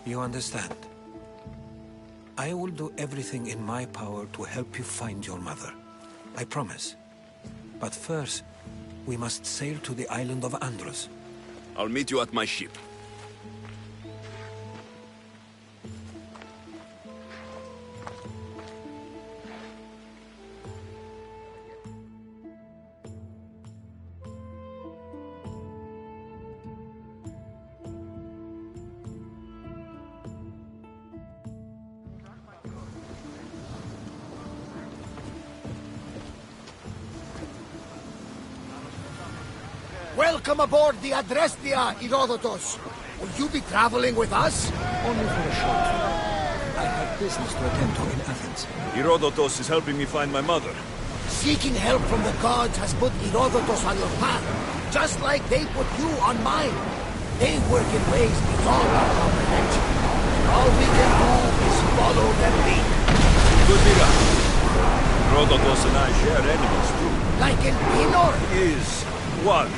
You understand? I will do everything in my power to help you find your mother. I promise. But first, we must sail to the island of Andros. I'll meet you at my ship. Welcome aboard the Adrestia, Herodotus. Will you be traveling with us? Only for a short time. I have business to attend to in Athens. Herodotus is helping me find my mother. Seeking help from the gods has put Herodotus on your path, just like they put you on mine. They work in ways beyond our comprehension. All we can do is follow their lead. Could be right. Herodotus and I share enemies too. Like in Pinor? Was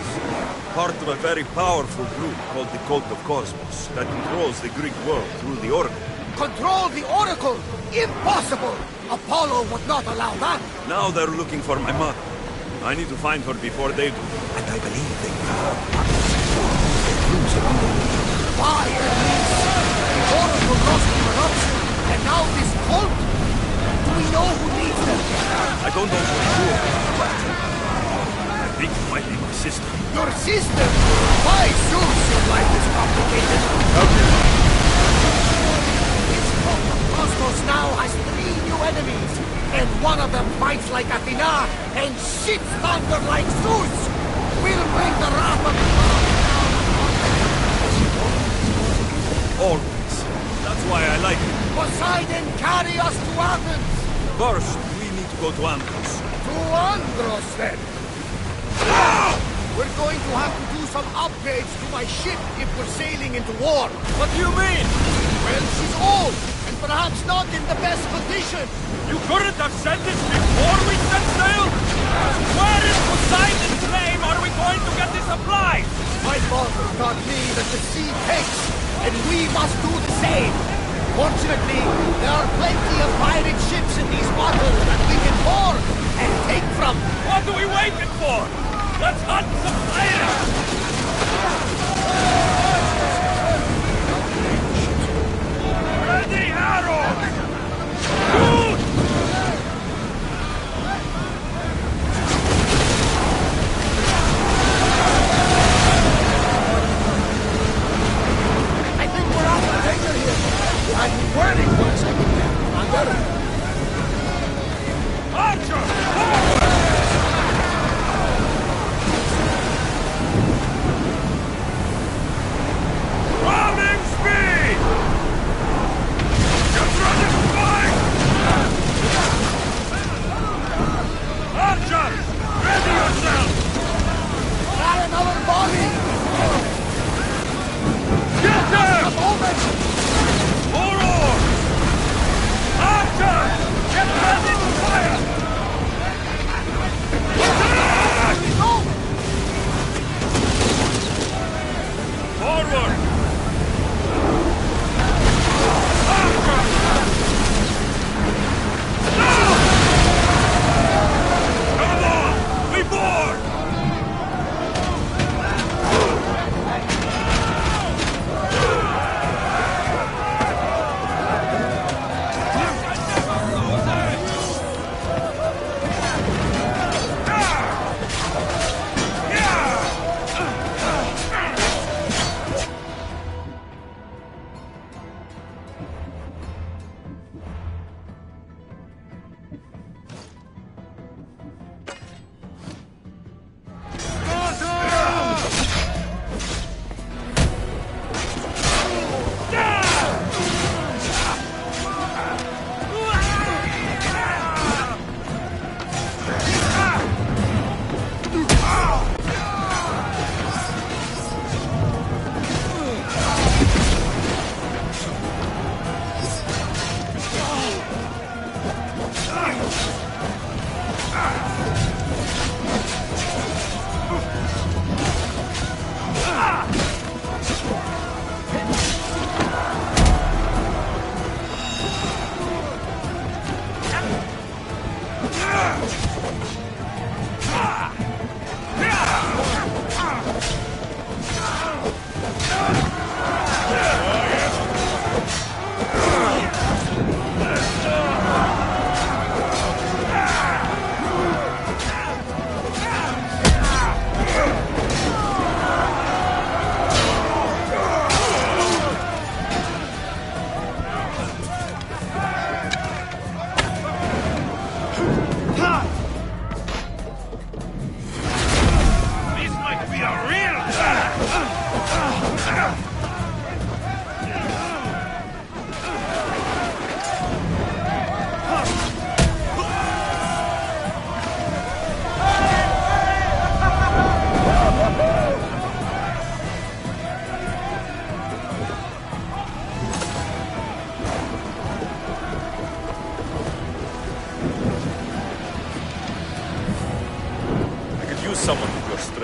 part of a very powerful group called the Cult of Cosmos that controls the Greek world through the Oracle. Control the Oracle? Impossible! Apollo would not allow that. Now they're looking for my mother. I need to find her before they do. And I believe they have clues around the world. Why, at least? The Oracle lost in corruption, and now this cult? Do we know who leads them? I don't know for sure, but I think it might be my sister. Your sister? Why, Zeus, your life is complicated. Help me. This cult of Cosmos now has 3 new enemies, and one of them fights like Athena and shits thunder like Zeus. We'll bring the wrath of Always. That's why I like it. Poseidon, carry us to Athens. First, we need to go to Andros. To Andros, then. We're going to have to do some upgrades to my ship if we're sailing into war. What do you mean? Well, she's old, and perhaps not in the best condition. You couldn't have said this before we set sail? Where in Poseidon's name are we going to get the supplies? My father taught me that the sea takes, and we must do the same. Fortunately, there are plenty of pirate ships in these waters that we can board and take from. What are we waiting for? Let's hunt some pirates! Ready, arrows! Shoot! I think we're out of danger here. I've been waiting for a second there, Commander. Archer! Forward! Ramming speed! Get ready to fight! Archer! Ready yourself! Try another body! Get them! A moment! More oars! Archer! Get ready to fire!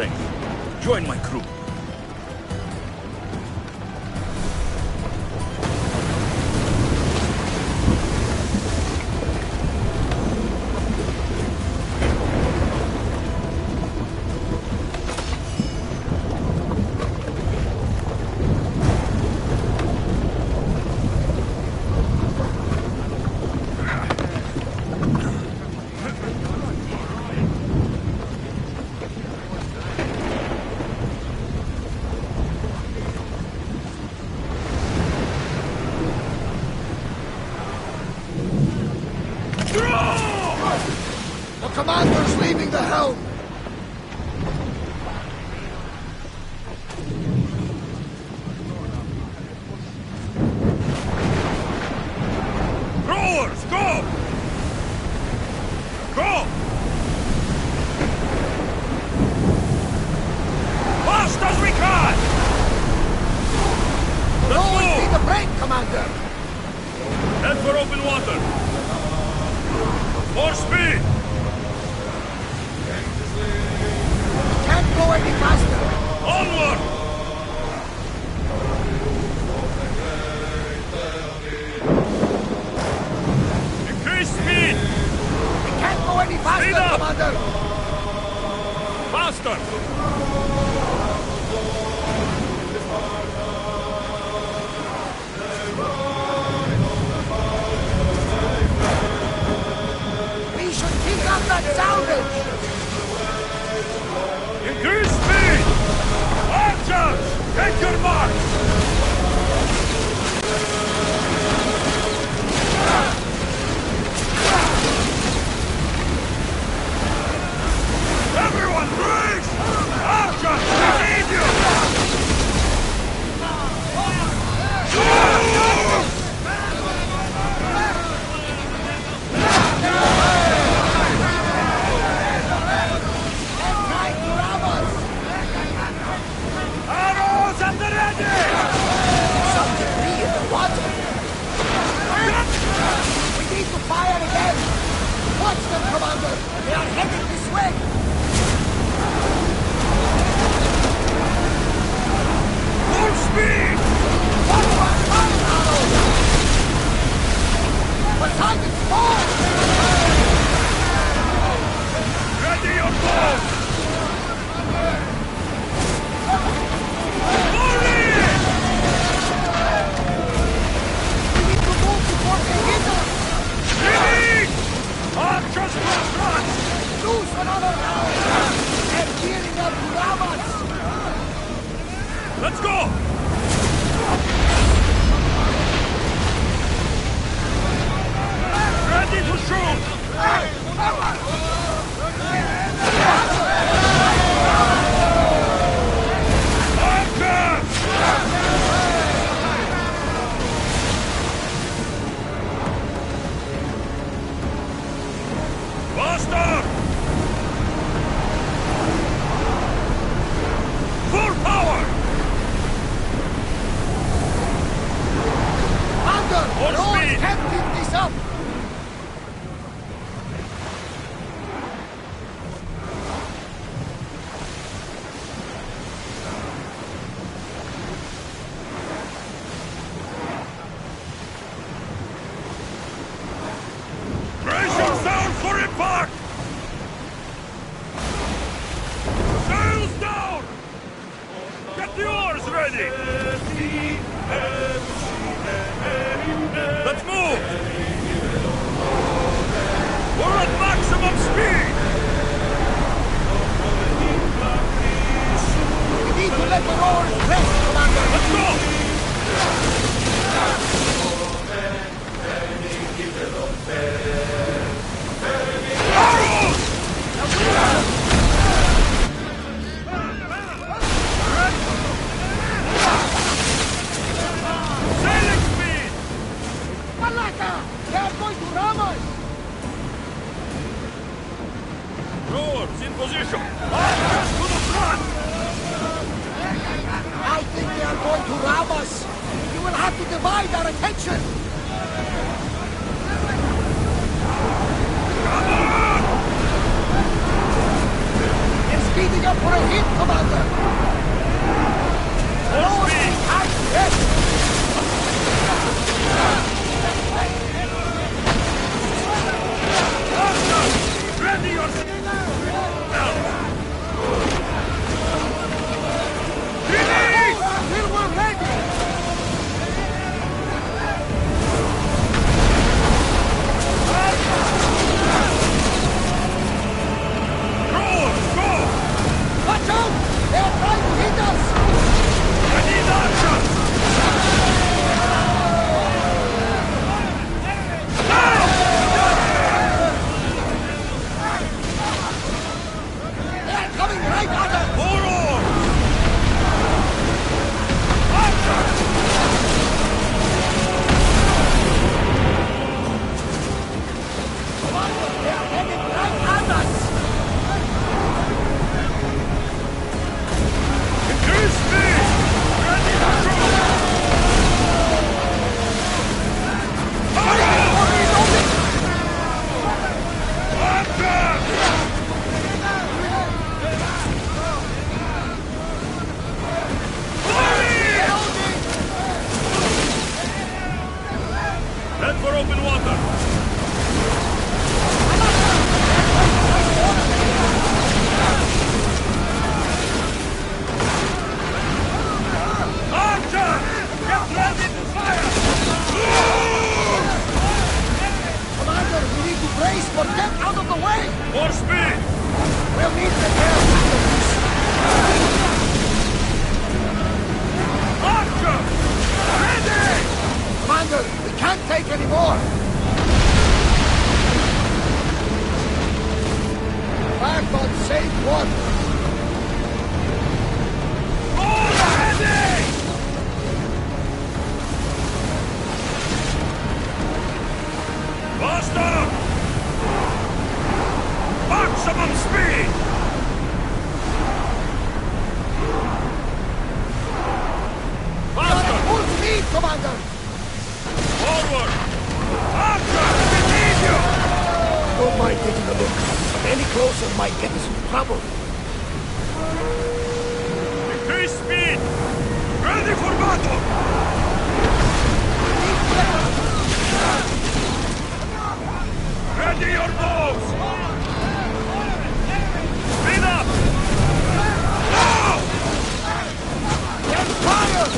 strength. Join my crew. The commander's leaving the helm! Rowers, go! Go! Fast as we can! Always be the brake, Commander! Head for open water! More speed! Can't go any faster! Onward! Increase speed! We can't go any faster, Speed up! Commander! Faster! We should keep up that soundage! Increase speed! Archers! Take your marks! Everyone, brace! Archers, we need you! Arrows at the ready! Some debris in the water! We need to fire again! Watch them, Commander! They are heading this way! Full speed! Forward, fire arrows! The target's fall! Ready your bows! We need to move before they hit us! Archers front! Loose another round! They're gearing up to ram us! Let's go! Ready to shoot! Archers! Faster! Full power! Commander! More Rose speed! can't keep this up! Brace yourself for impact! Sails down! Get the oars ready! Let's move! We're at maximum speed! We need to let the rowers rest, Commander! Let's go! Arrows! Sailing speed! Malaka! They are going to ram us! Rowers in position! Archers to the front! I think they are going to ram us! You will have to divide our attention! Come on! Their speed speeding up for a hit, Commander! Full speed! Yes! Ready yourself! Till we're ready! Watch out! They're trying to hit us! I need archers! They're coming right at us! More on! Commander, they're heading right at us! Increase speed! Ready to shoot! Fire! Archers! Head for open water! Archers! Get ready to fire! Commander, we need to brace for get out of the way! More speed! We'll need the air batteries! Archers! Ready! Commander, we can't take any more! Back on safe water! All ready! Faster! Maximum speed! We are at Faster! full speed, Commander! Forward! Archers, we need you! Don't mind taking a look, but any closer might get us into trouble. Increase speed! Ready for battle! Ready your bows! Speed up! Now! Get fire!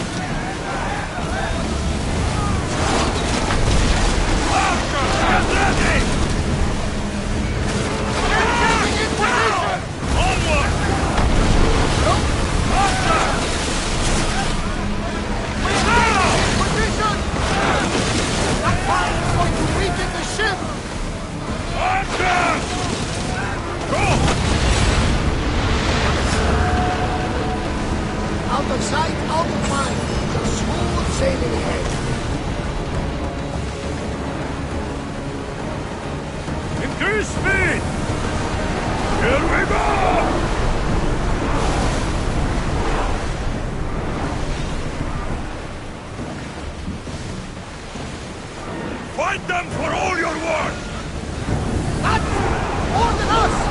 Archers, get ready! Getting in position! Onward! Archers! Now! Position! That fire is going to weaken the ship! Archers! Go! Out of sight, out of mind. Smooth sailing ahead. Increase speed! Here we go! Fight them for all your worth! That's more than us!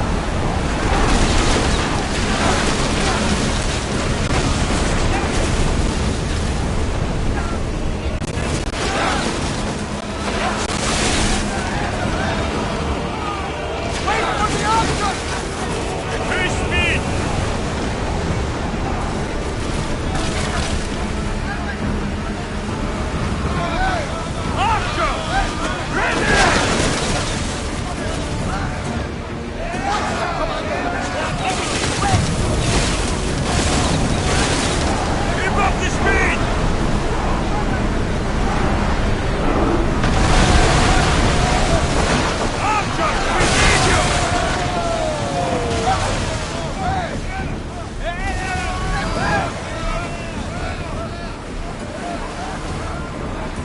Wait for the archers! Increase speed! Archer! Ready! Keep up the speed! Archer, we need you!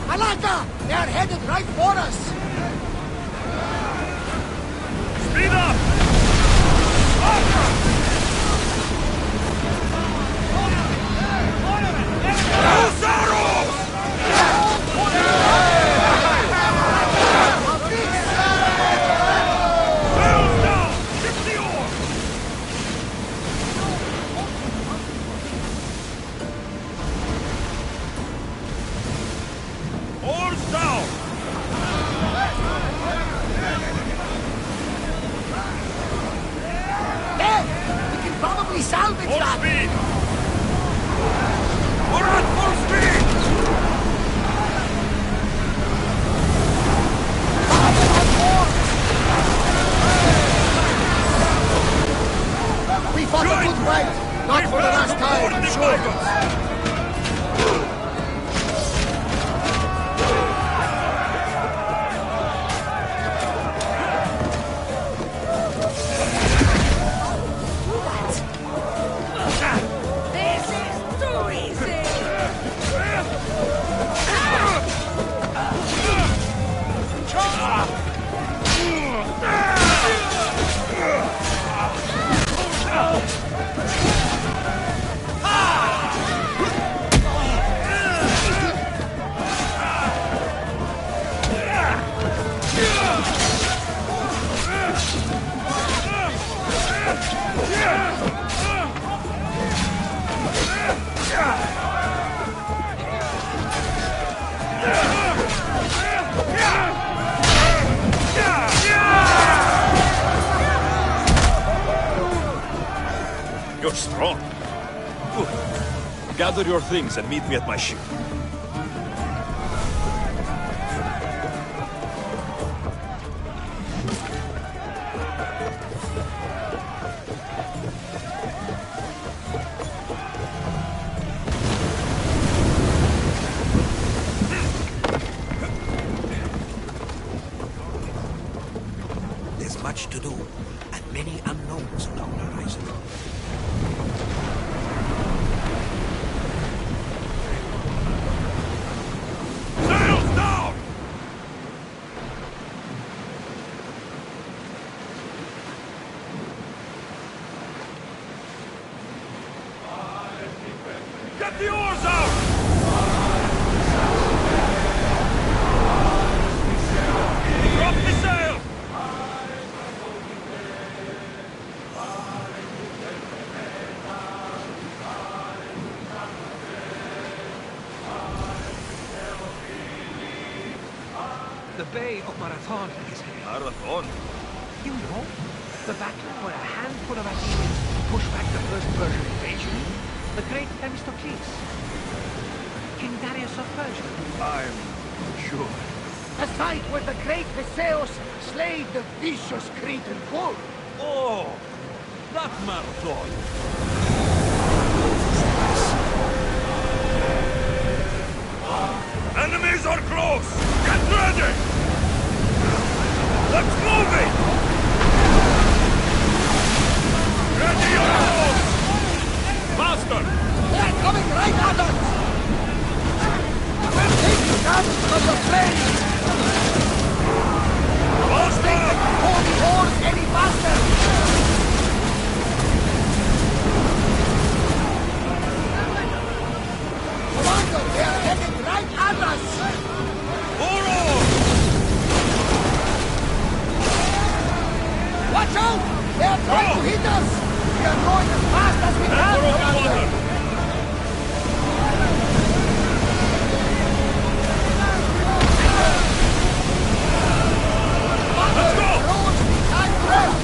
Alaka! They are headed right for us! Speed up! Archer! Use arrows! Sails down! Ship the oar! Oars down! There! We can probably salvage Full that! speed! We're at full speed! We fought a good fight! Not for the last time, I'm sure! This is too easy! You're strong. Good. Gather your things and meet me at my ship. There's much to do, and many unknowns on our horizon. Sails down! Get the oars out! Drop the sail! The Bay of Marathon is here. Marathon. You know, the battle where a handful of Athenians pushed back the first Persian invasion. The great Themistocles. King Darius of Persia. I'm sure. The site where the great Theseus slayed the vicious Cretan bull! Oh, that marathon. Enemies are close! Get ready! Let's move it! Ready your oars! Faster! They're coming right at us! We're taking them from the flames! Faster! Pull the oars any faster! Commander, they are heading right at us! Four oars! Watch out! They are trying to hit us! We are going as fast as we can, Enter over Commander! water! Let's go! Close the time rest!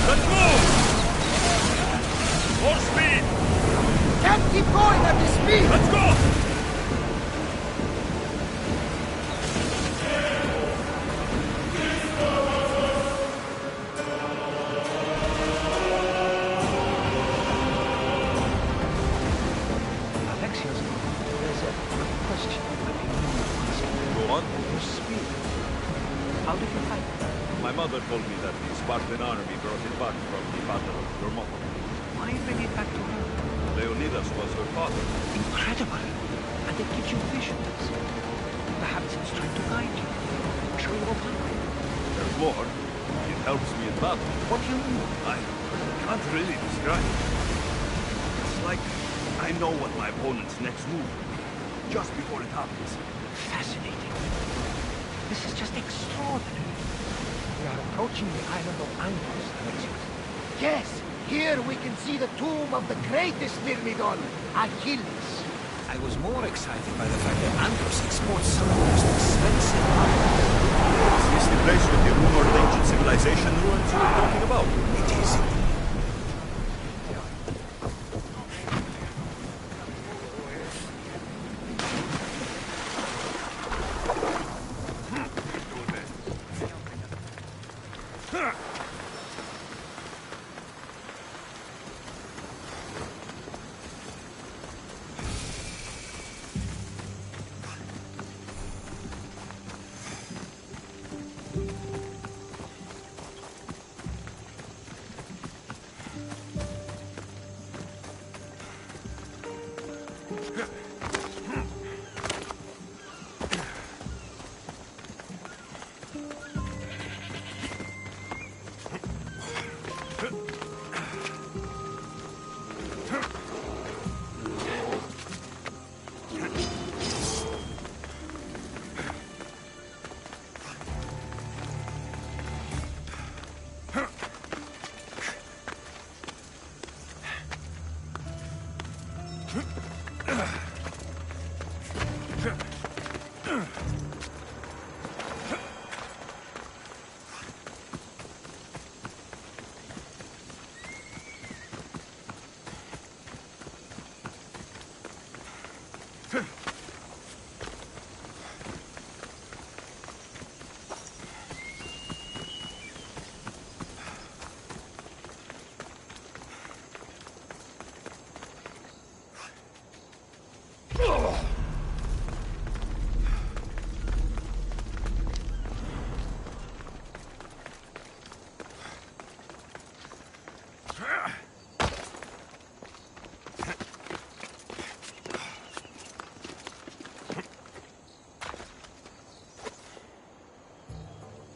Let's move! More speed! Can't keep going at this speed! Let's go! Alexios, there's a question I've been meaning to ask you. Go on. Your spear. How did you fight? My mother told me that the Spartan army brought it back from the battle of Thermopylae. Why bring it back to her? Leonidas was her father. Incredible! And it gives you visions. Perhaps it's trying to guide you. Show you a path. There's more. It helps me in battle. What do you mean? I can't really describe it. It's like I know what my opponent's next move will be, just before it happens. Fascinating. This is just extraordinary. We are approaching the island of Andros, Alexios. Yes, here we can see the tomb of the greatest Myrmidon, Achilles. I was more excited by the fact that Andros exports some of the most expensive iron. Is this the place with the rumored ancient civilization ruins you were talking about? It is.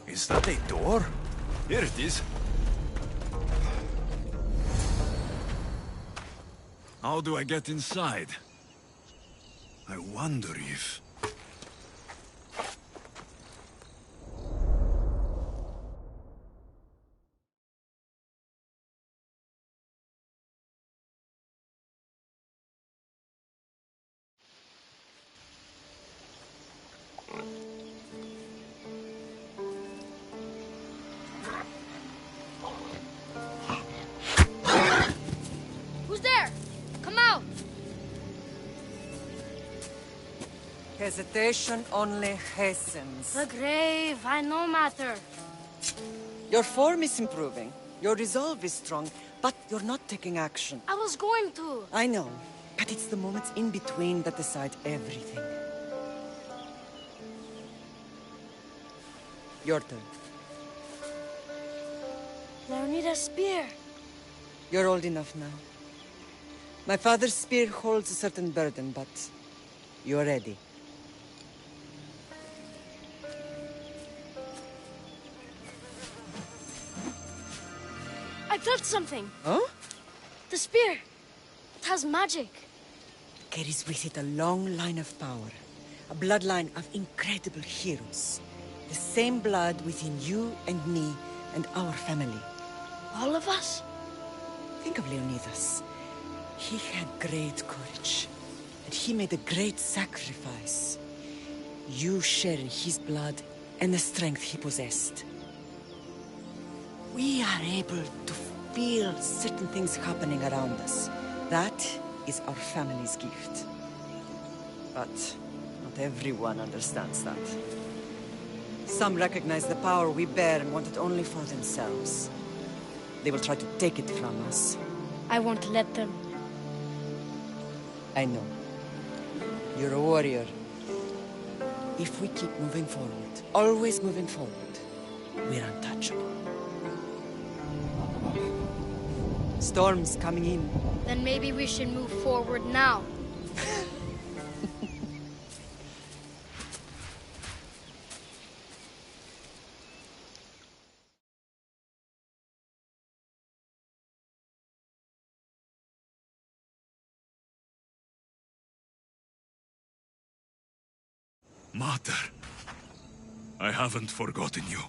Is that a door? Here it is. How do I get inside? I wonder if... Who's there? Come out! Hesitation only hastens. The grave, I no matter. Your form is improving. Your resolve is strong, but you're not taking action. I was going to. I know, but it's the moments in between that decide everything. Your turn. Leonida's spear. You're old enough now. My father's spear holds a certain burden, but you're ready. I felt something. Huh? The spear. It has magic. Carries with it a long line of power. A bloodline of incredible heroes. The same blood within you and me and our family. All of us? Think of Leonidas. He had great courage, and he made a great sacrifice. You share in his blood and the strength he possessed. We are able to feel certain things happening around us. That is our family's gift. But not everyone understands that. Some recognize the power we bear and want it only for themselves. They will try to take it from us. I won't let them. I know. You're a warrior. If we keep moving forward, always moving forward, we're untouchable. Storm's coming in. Then maybe we should move forward now. Mater, I haven't forgotten you.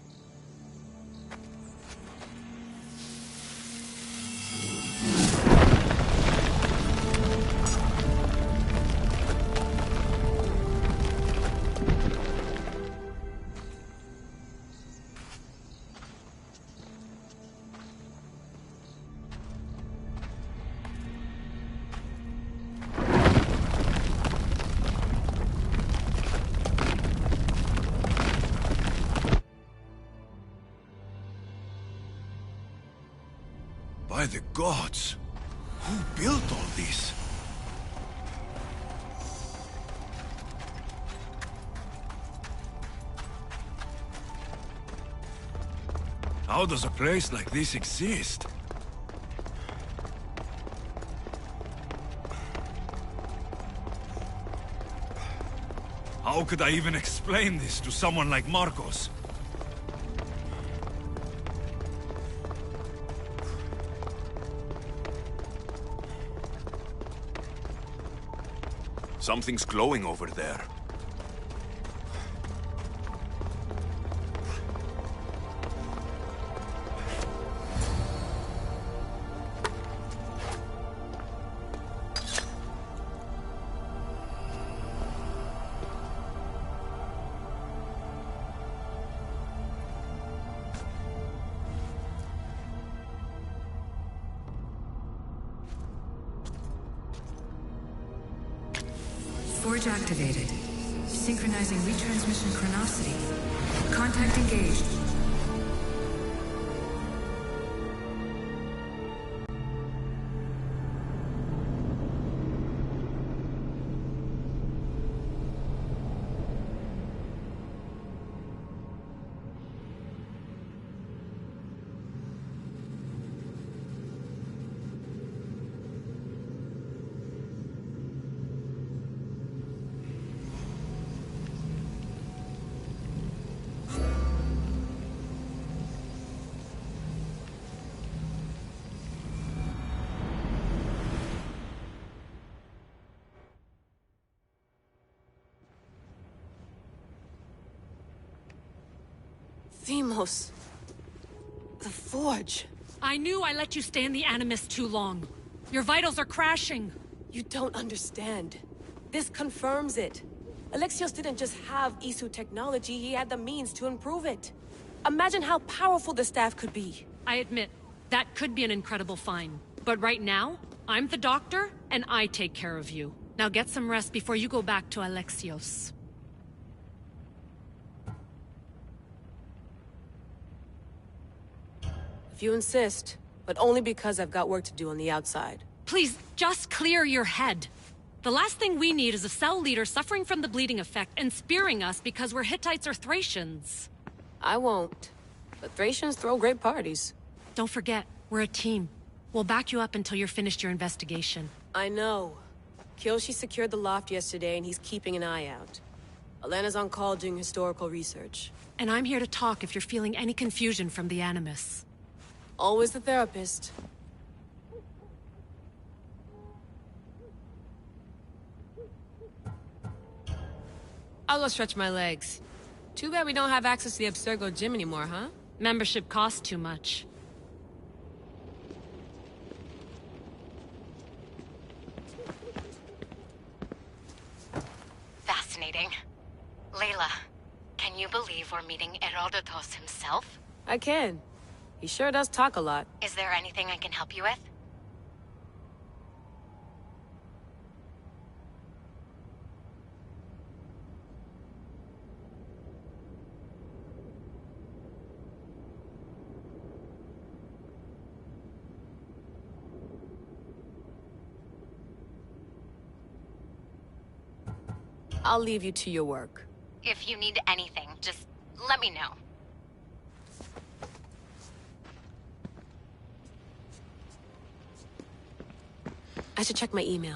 By the gods! Who built all this? How does a place like this exist? How could I even explain this to someone like Marcos? Something's glowing over there. Forge activated. Synchronizing retransmission chronicity. Contact engaged. Themos. The Forge. I knew I let you stay in the Animus too long. Your vitals are crashing. You don't understand. This confirms it. Alexios didn't just have Isu technology, he had the means to improve it. Imagine how powerful the staff could be. I admit, that could be an incredible find. But right now, I'm the doctor, and I take care of you. Now get some rest before you go back to Alexios. If you insist, but only because I've got work to do on the outside. Please, just clear your head. The last thing we need is a cell leader suffering from the bleeding effect and spearing us because we're Hittites or Thracians. I won't. But Thracians throw great parties. Don't forget, we're a team. We'll back you up until you're finished your investigation. I know. Kyoshi secured the loft yesterday and he's keeping an eye out. Elena's on call doing historical research. And I'm here to talk if you're feeling any confusion from the Animus. Always the therapist. I'll go stretch my legs. Too bad we don't have access to the Abstergo gym anymore, huh? Membership costs too much. Fascinating. Layla, can you believe we're meeting Herodotus himself? I can. He sure does talk a lot. Is there anything I can help you with? I'll leave you to your work. If you need anything, just let me know. I should check my email.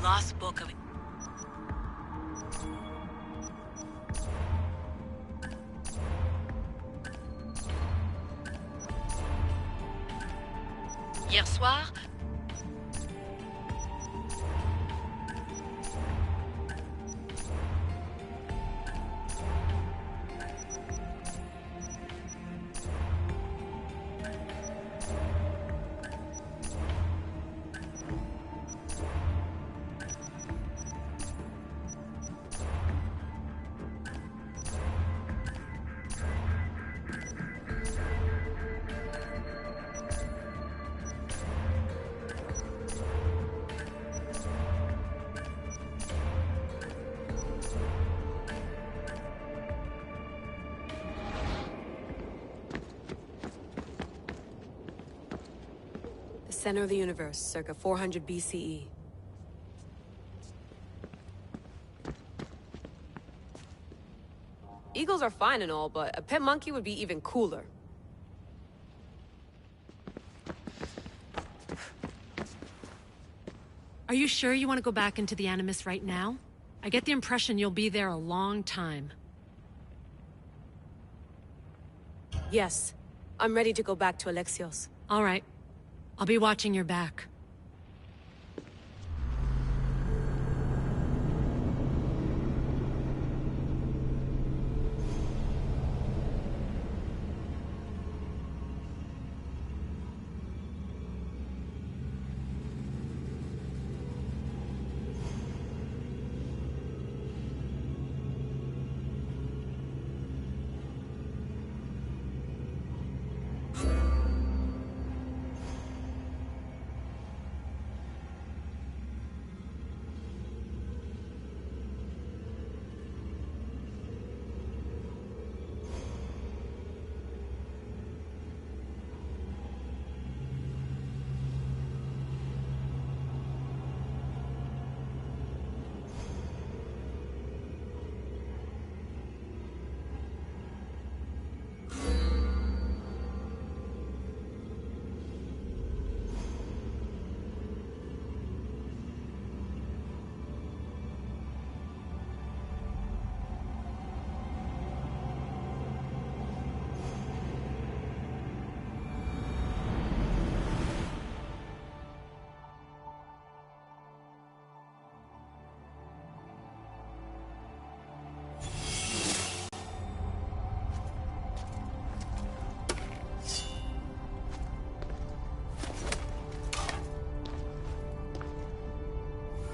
lost book of... Hier soir, Center of the universe, circa 400 BCE. Eagles are fine and all, but a pet monkey would be even cooler. Are you sure you want to go back into the Animus right now? I get the impression you'll be there a long time. Yes. I'm ready to go back to Alexios. All right. I'll be watching your back.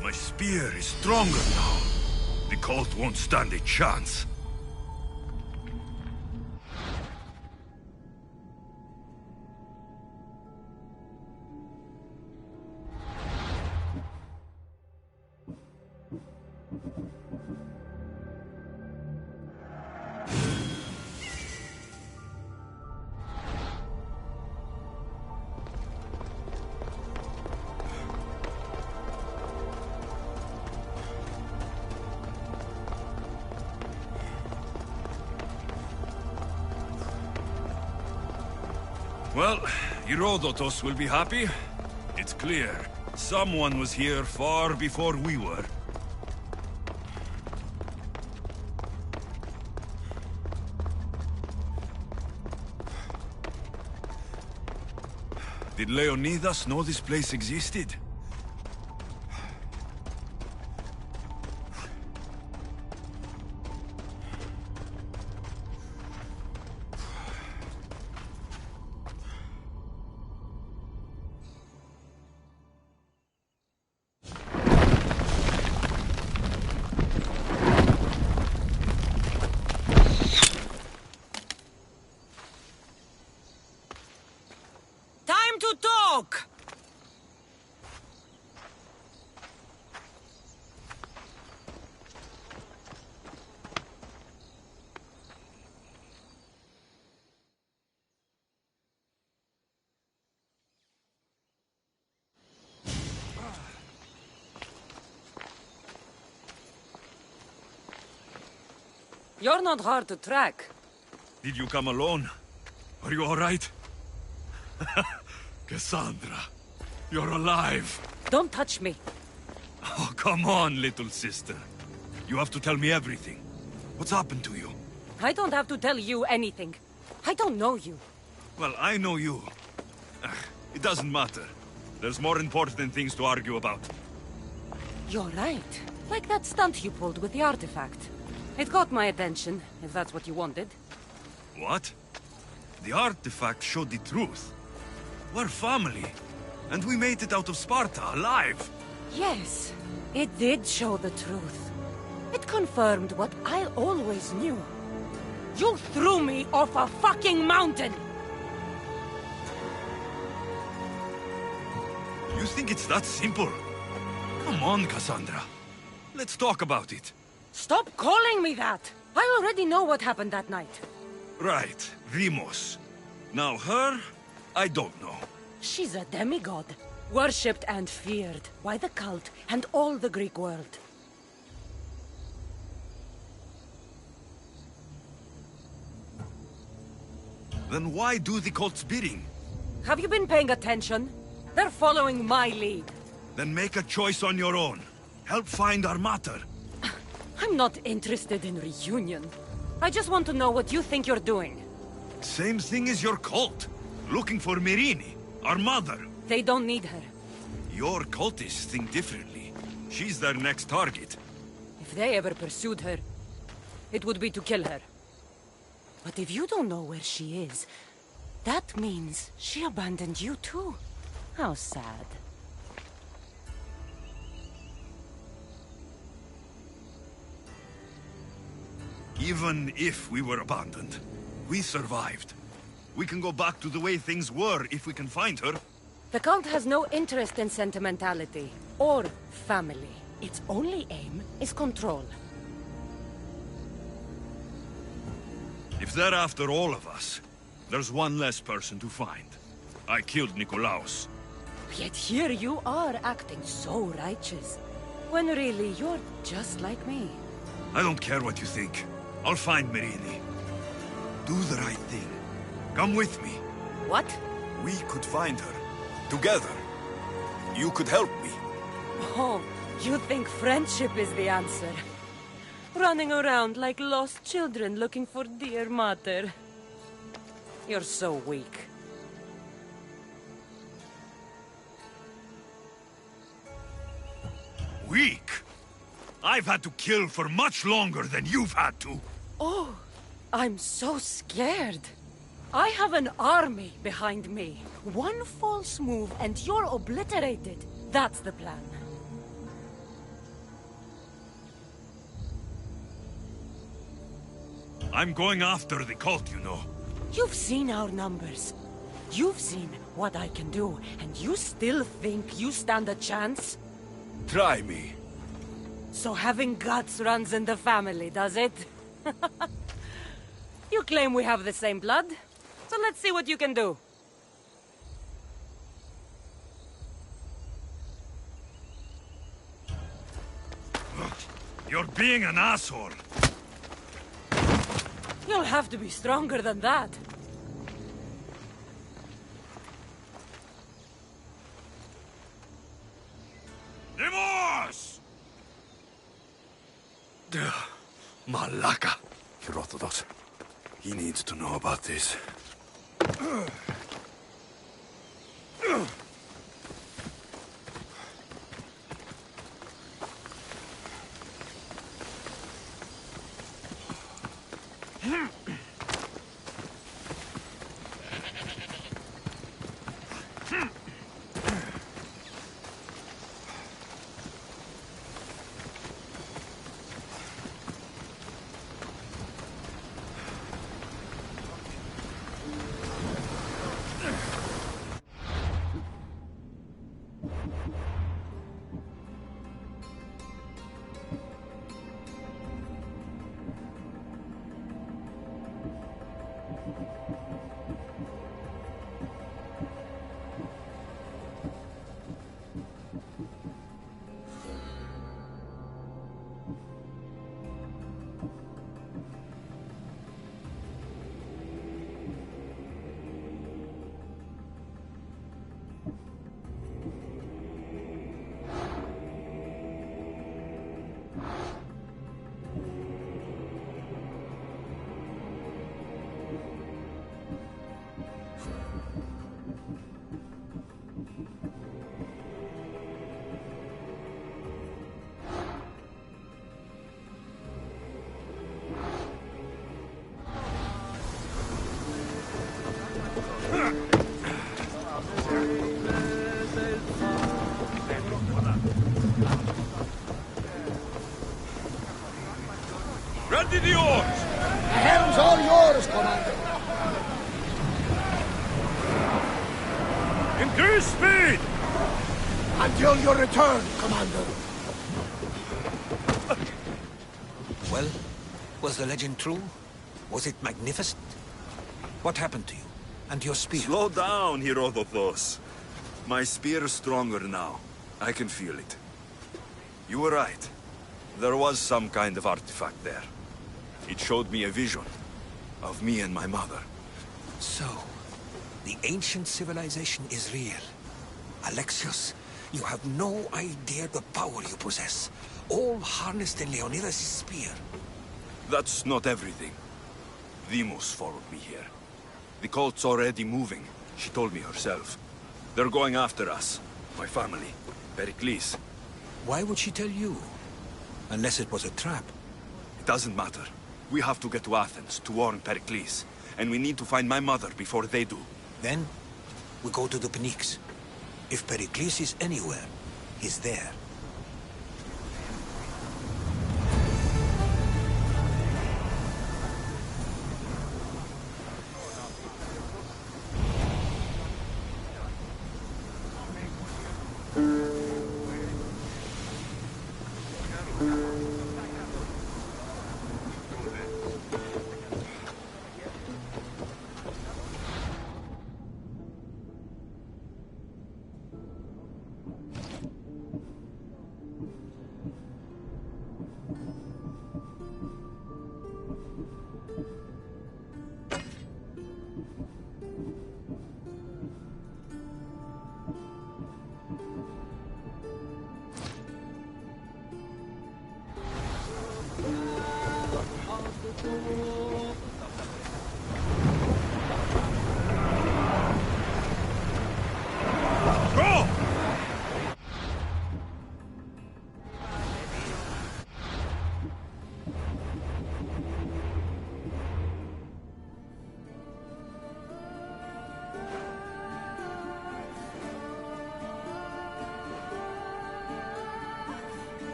My spear is stronger now. The cult won't stand a chance. Well, Herodotus will be happy. It's clear. Someone was here far before we were. Did Leonidas know this place existed? Time to talk! You're not hard to track. Did you come alone? Are you all right? Cassandra, you're alive. Don't touch me. Oh, come on, little sister. You have to tell me everything. What's happened to you? I don't have to tell you anything. I don't know you. Well, I know you. It doesn't matter. There's more important things to argue about. You're right. Like that stunt you pulled with the artifact. It got my attention, if that's what you wanted. What? The artifact showed the truth. We're family. And we made it out of Sparta, alive. Yes, it did show the truth. It confirmed what I always knew. You threw me off a fucking mountain! You think it's that simple? Come on, Cassandra. Let's talk about it. Stop calling me that! I already know what happened that night. Right, Vimos. Now her, I don't know. She's a demigod, worshipped and feared by the cult and all the Greek world. Then why do the cult's bidding? Have you been paying attention? They're following my lead. Then make a choice on your own. Help find our mater. I'm not interested in reunion. I just want to know what you think you're doing. Same thing as your cult. Looking for Myrine, our mother. They don't need her. Your cultists think differently. She's their next target. If they ever pursued her, it would be to kill her. But if you don't know where she is, that means she abandoned you too. How sad. Even if we were abandoned, we survived. We can go back to the way things were if we can find her. The cult has no interest in sentimentality or family. Its only aim is control. If they're after all of us, there's one less person to find. I killed Nikolaos. Yet here you are acting so righteous, when really you're just like me. I don't care what you think. I'll find Myrine. Do the right thing. Come with me. What? We could find her. Together. You could help me. Oh, you think friendship is the answer? Running around like lost children looking for dear mother. You're so weak. Weak? I've had to kill for much longer than you've had to. Oh, I'm so scared. I have an army behind me. One false move and you're obliterated. That's the plan. I'm going after the cult, you know. You've seen our numbers. You've seen what I can do, and you still think you stand a chance? Try me. So having guts runs in the family, does it? You claim we have the same blood, so let's see what you can do. You're being an asshole. You'll have to be stronger than that. Demos! Malaka. Herodotus. He needs to know about this. Ready the oars! The helm's all yours, Commander. Increase speed! Until your return, Commander. Well, was the legend true? Was it magnificent? What happened to you? And your spear? Slow down, Herodotos. My spear is stronger now. I can feel it. You were right. There was some kind of artifact there. It showed me a vision of me and my mother. So, the ancient civilization is real. Alexios, you have no idea the power you possess. All harnessed in Leonidas' spear. That's not everything. Deimos followed me here. The cult's already moving. She told me herself. They're going after us. My family. Pericles. Why would she tell you? Unless it was a trap. It doesn't matter. We have to get to Athens to warn Pericles. And we need to find my mother before they do. Then, we go to the Pnyx. If Pericles is anywhere, he's there.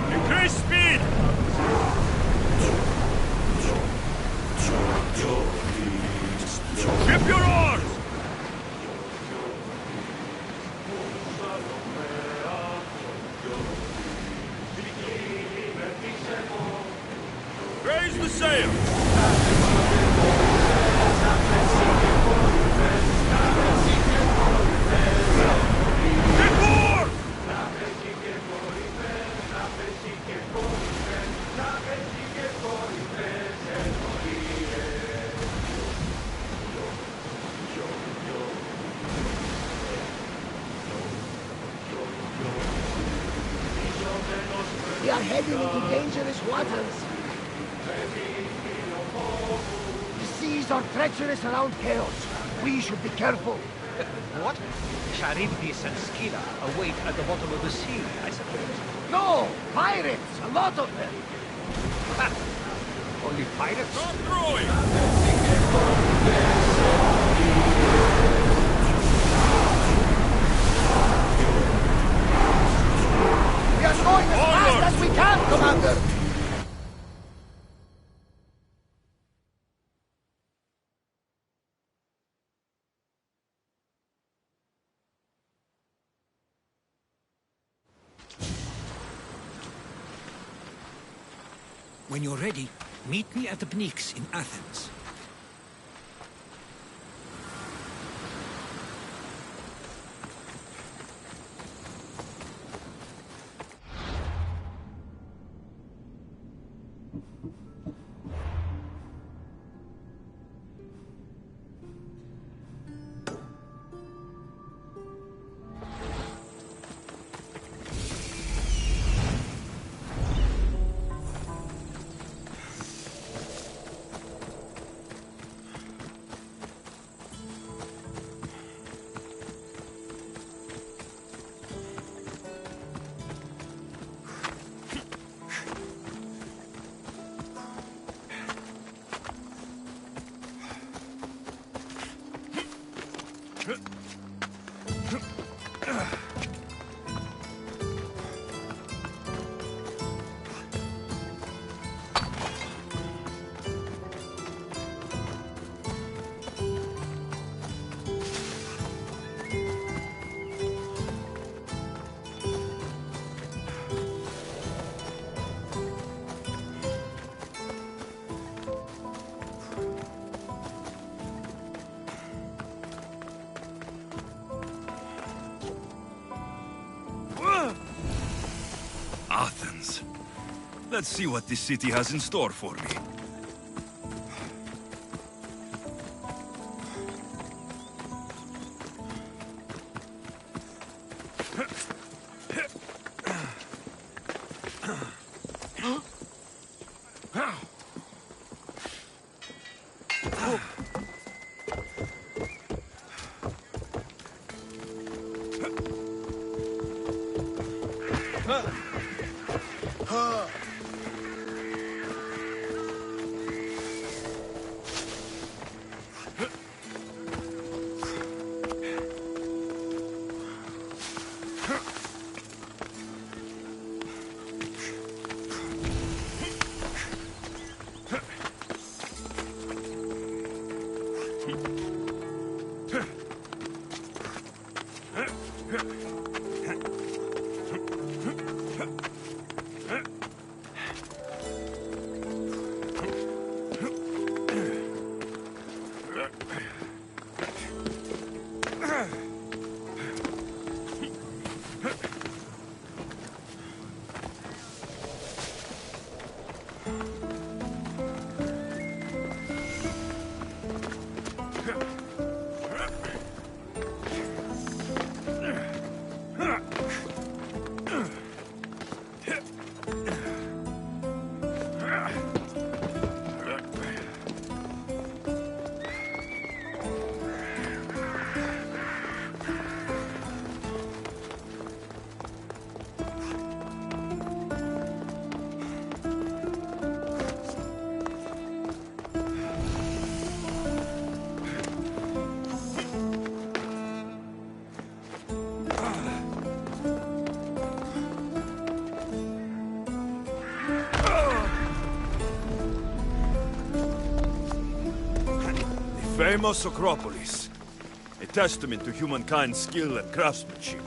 Increase speed! Ship your oars! Raise the sail! We are heading into dangerous waters. The seas are treacherous around Chaos. We should be careful. What? Charybdis and Scylla await at the bottom of the sea, I suppose. No! Pirates! A lot of them! Ha! Only pirates? Stop rowing! We are going as fast as we can, Commander! When you're ready, meet me at the Pnyx in Athens. Athens. Let's see what this city has in store for me. Famous Acropolis. A testament to humankind's skill and craftsmanship.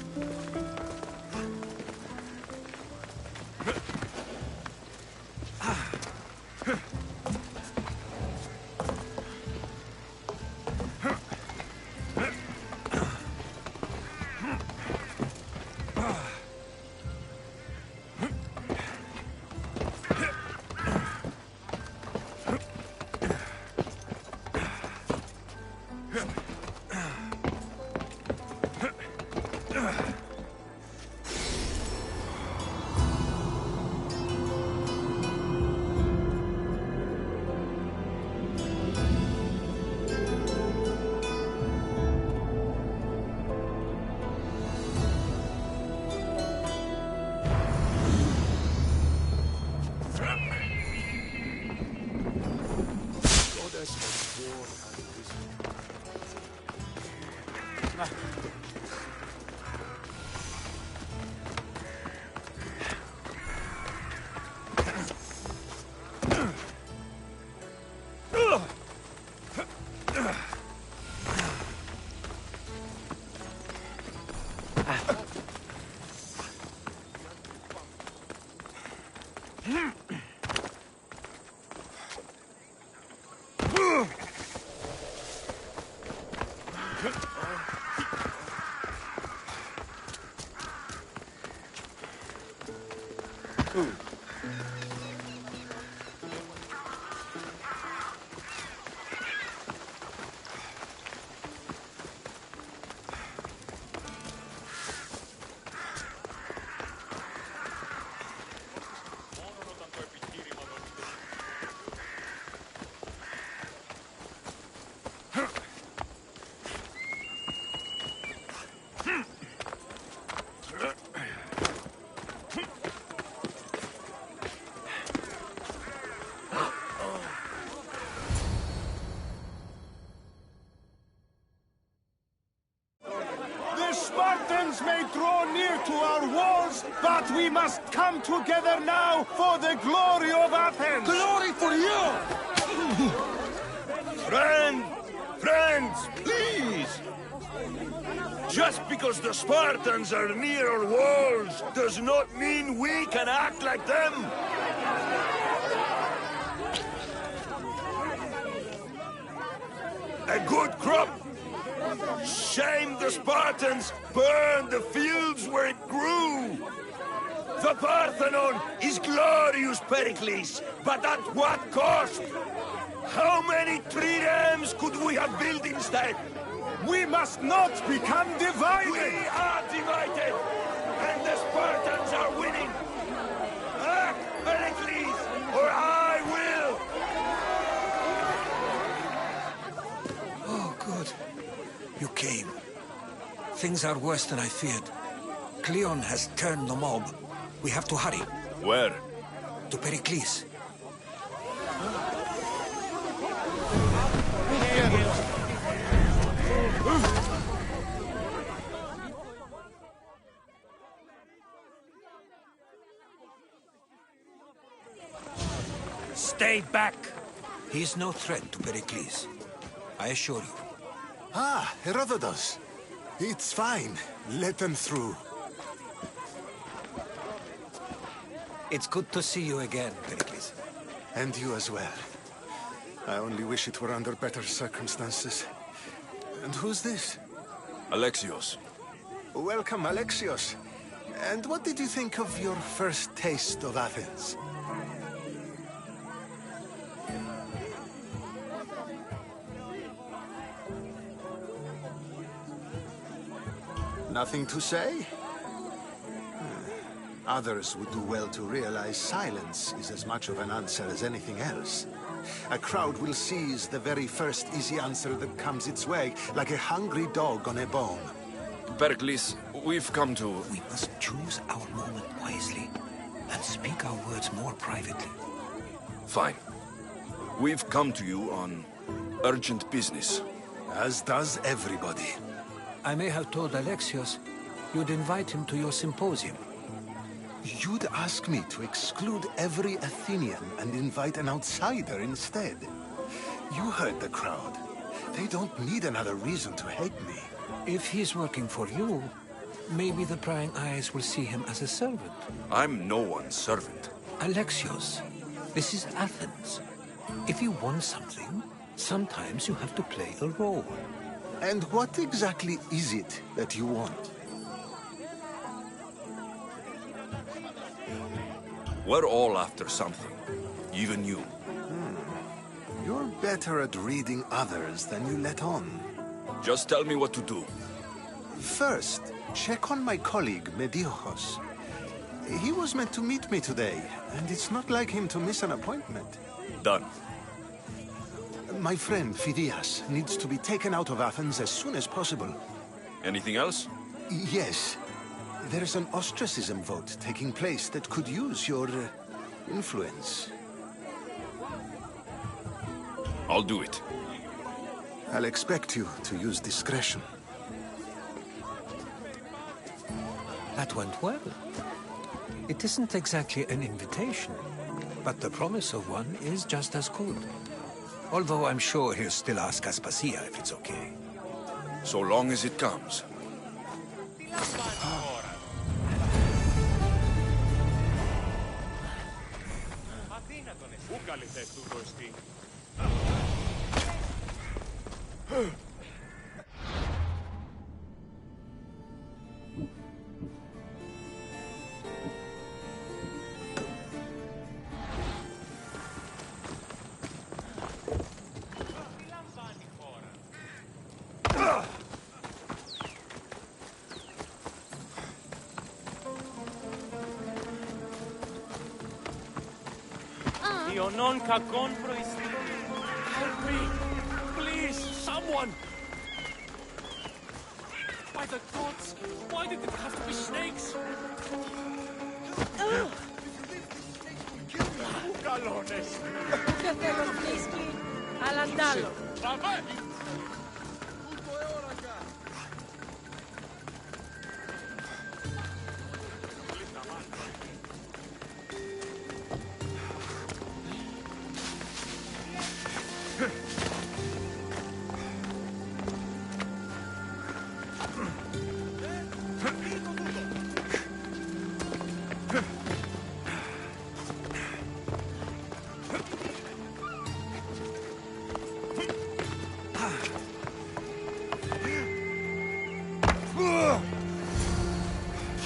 The Spartans may draw near to our walls, but we must come together now for the glory of Athens! Glory for you! Friends, please! Just because the Spartans are near our walls does not mean we can act like them! A good crop! Shame the Spartans burned the fields where it grew! The Parthenon is glorious, Pericles, but at what cost? How many triremes could we have built instead? We must not become divided! We are divided! And the Spartans are winning! Act, Pericles, or I will! Oh, good. You came. Things are worse than I feared. Cleon has turned the mob. We have to hurry. Where? To Pericles. Stay back! He is no threat to Pericles. I assure you. Ah, Herodotus. It's fine. Let them through. It's good to see you again, Pericles. And you as well. I only wish it were under better circumstances. And who's this? Alexios. Welcome, Alexios. And what did you think of your first taste of Athens? Nothing to say? Others would do well to realize silence is as much of an answer as anything else. A crowd will seize the very first easy answer that comes its way, like a hungry dog on a bone. Pericles, we've come to... We must choose our moment wisely and speak our words more privately. Fine. We've come to you on urgent business. As does everybody. I may have told Alexios you'd invite him to your symposium. You'd ask me to exclude every Athenian and invite an outsider instead. You heard the crowd. They don't need another reason to hate me. If he's working for you, maybe the prying eyes will see him as a servant. I'm no one's servant. Alexios, this is Athens. If you want something, sometimes you have to play a role. And what exactly is it that you want? We're all after something. Even you. You're better at reading others than you let on. Just tell me what to do. First, check on my colleague, Mediochos. He was meant to meet me today, and it's not like him to miss an appointment. Done. My friend, Phidias, needs to be taken out of Athens as soon as possible. Anything else? Yes. There's an ostracism vote taking place that could use your influence. I'll do it. I'll expect you to use discretion. That went well. It isn't exactly an invitation, but the promise of one is just as good. Although I'm sure he'll still ask Aspasia if it's okay. So long as it comes. non kakon proistiro. Help me! Please, someone! By the gods, why did it have to be snakes? Galones! Κεφέλος φλίσκει, αλαντάλο.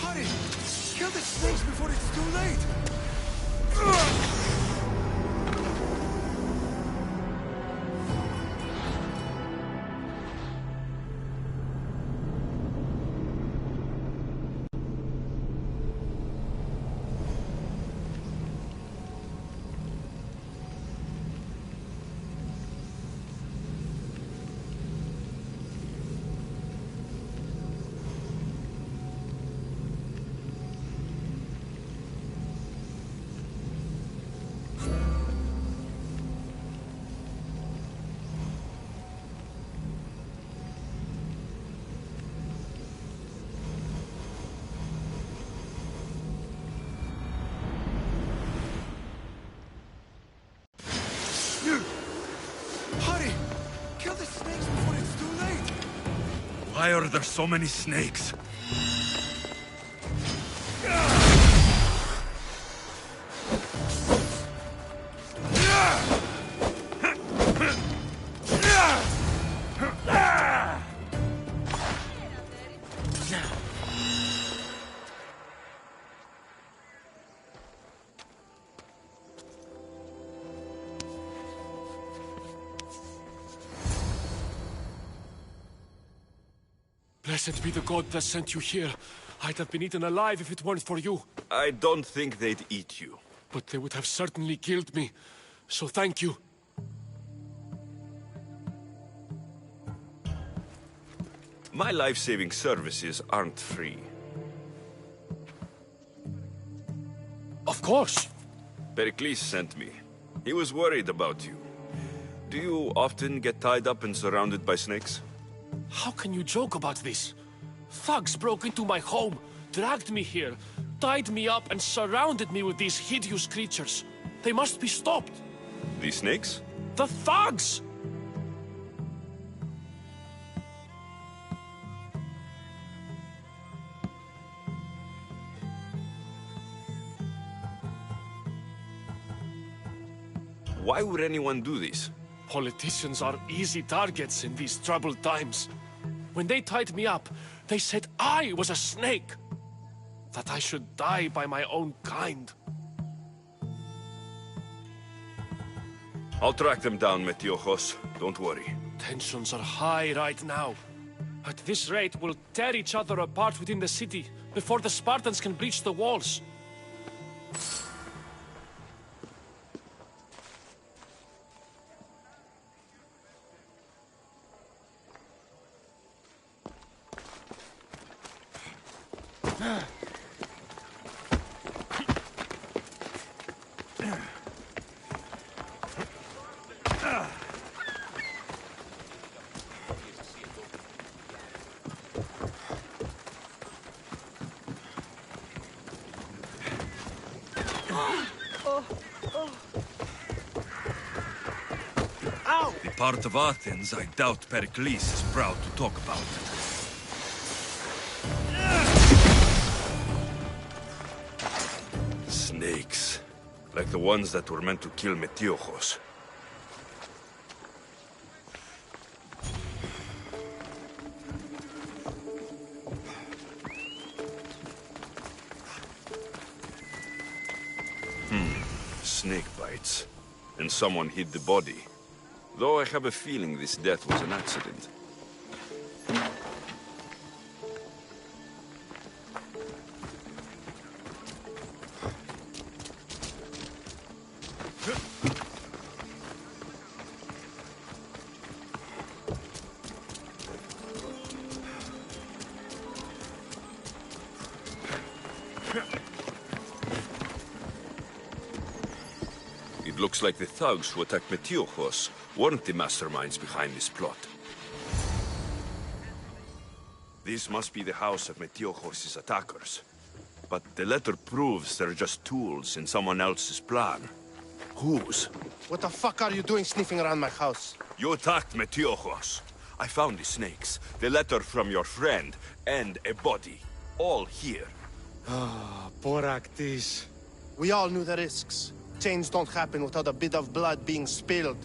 Hurry! Kill the snakes before it's too late! Hurry! Kill the snakes before it's too late! Why are there so many snakes? Blessed be the god that sent you here. I'd have been eaten alive if it weren't for you. I don't think they'd eat you. But they would have certainly killed me. So thank you. My life-saving services aren't free. Of course. Pericles sent me. He was worried about you. Do you often get tied up and surrounded by snakes? How can you joke about this? Thugs broke into my home, dragged me here, tied me up and surrounded me with these hideous creatures. They must be stopped. The snakes? The thugs! Why would anyone do this? Politicians are easy targets in these troubled times. When they tied me up, they said I was a snake. That I should die by my own kind. I'll track them down, Metiojos. Don't worry. Tensions are high right now. At this rate, we'll tear each other apart within the city before the Spartans can breach the walls. The part of Athens I doubt Pericles is proud to talk about. Snakes. Like the ones that were meant to kill Metiojos. Snake bites. And someone hid the body. Though I have a feeling this death was an accident. Looks like the thugs who attacked Metiochos weren't the masterminds behind this plot. This must be the house of Metiochos' attackers. But the letter proves they're just tools in someone else's plan. Whose? What the fuck are you doing sniffing around my house? You attacked Metiochos. I found the snakes, the letter from your friend, and a body. All here. Ah, poor Actis. We all knew the risks. Change don't happen without a bit of blood being spilled.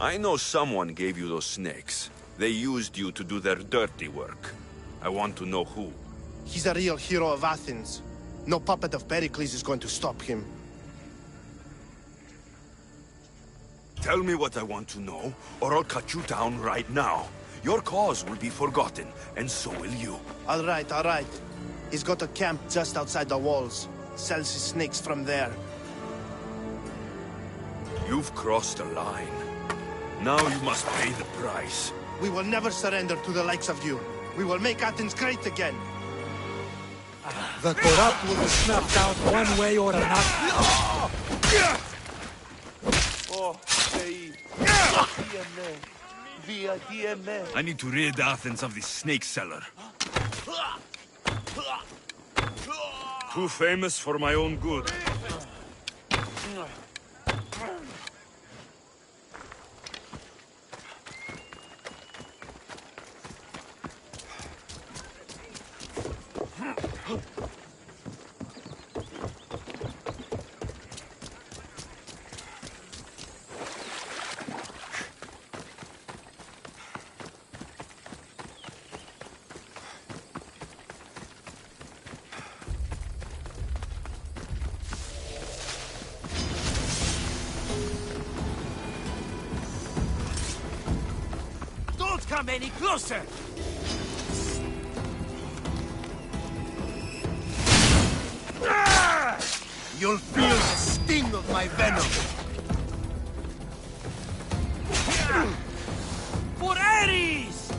I know someone gave you those snakes. They used you to do their dirty work. I want to know who. He's a real hero of Athens. No puppet of Pericles is going to stop him. Tell me what I want to know, or I'll cut you down right now. Your cause will be forgotten, and so will you. All right, all right. He's got a camp just outside the walls. Sells his snakes from there. You've crossed a line. Now you must pay the price. We will never surrender to the likes of you. We will make Athens great again. The corrupt will be snuffed out one way or another. I need to rid Athens of this snake seller. Too famous for my own good. Don't come any closer! You'll feel the sting of my venom! For Ares!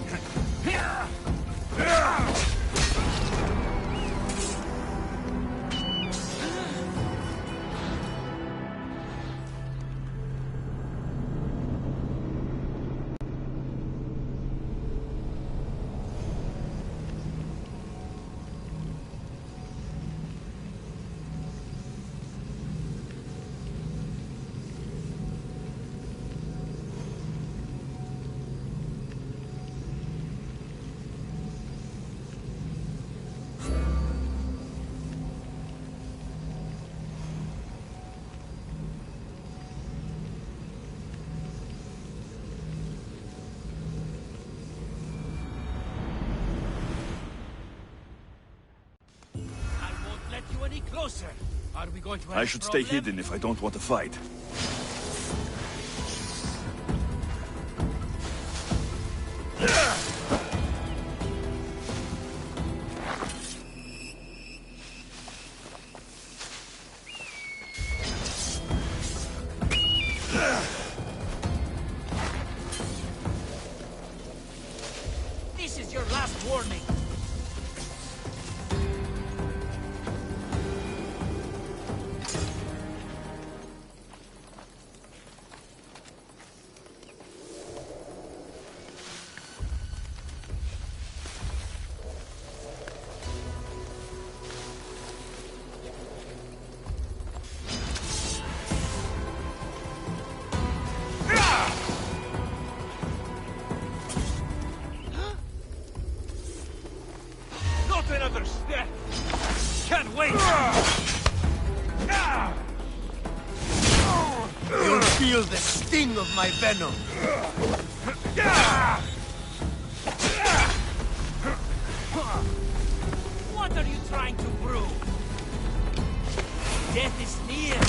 Any closer? Are we going to have I should stay hidden if I don't want to fight. This is your last warning. Another step! Can't wait! You'll feel the sting of my venom! What are you trying to prove? Death is near!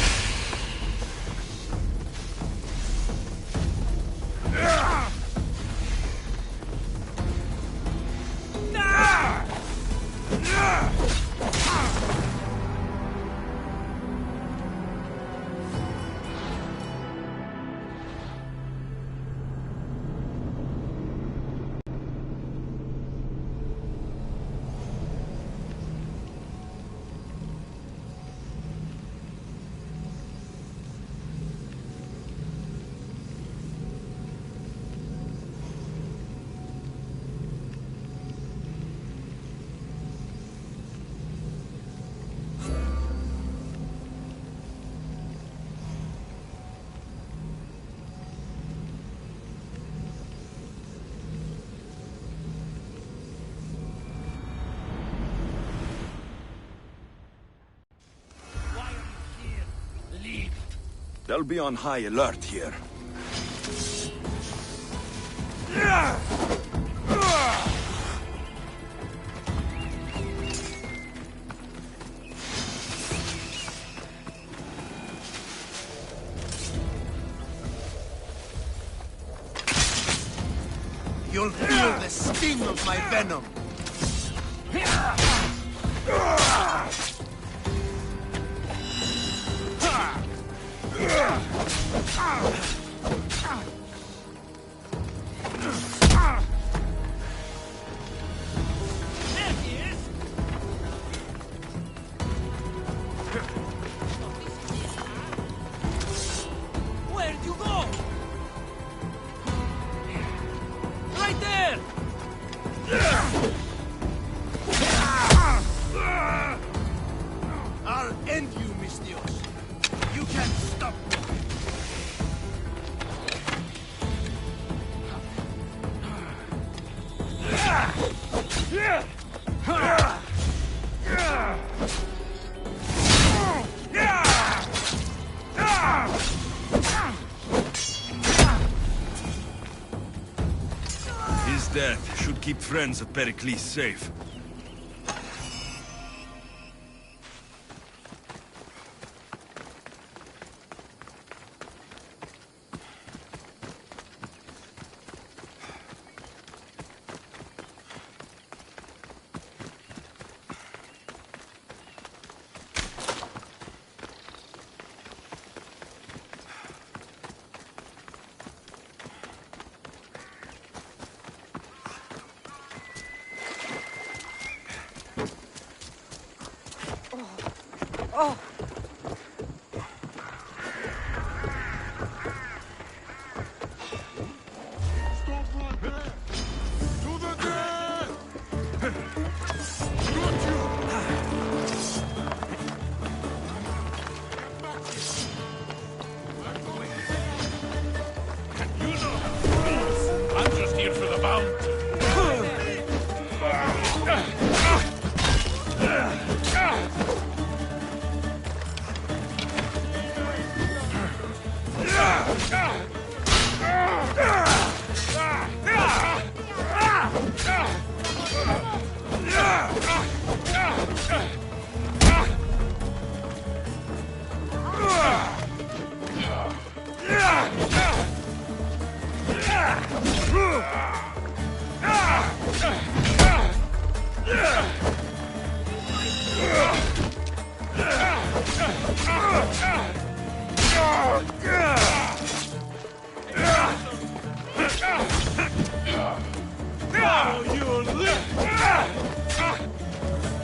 They'll be on high alert here. You'll feel the sting of my venom. Where'd you go? Right there! I'll end you, Mistios. You can't stop me. His death should keep friends of Pericles safe. Oh! I'm just here for the bounty.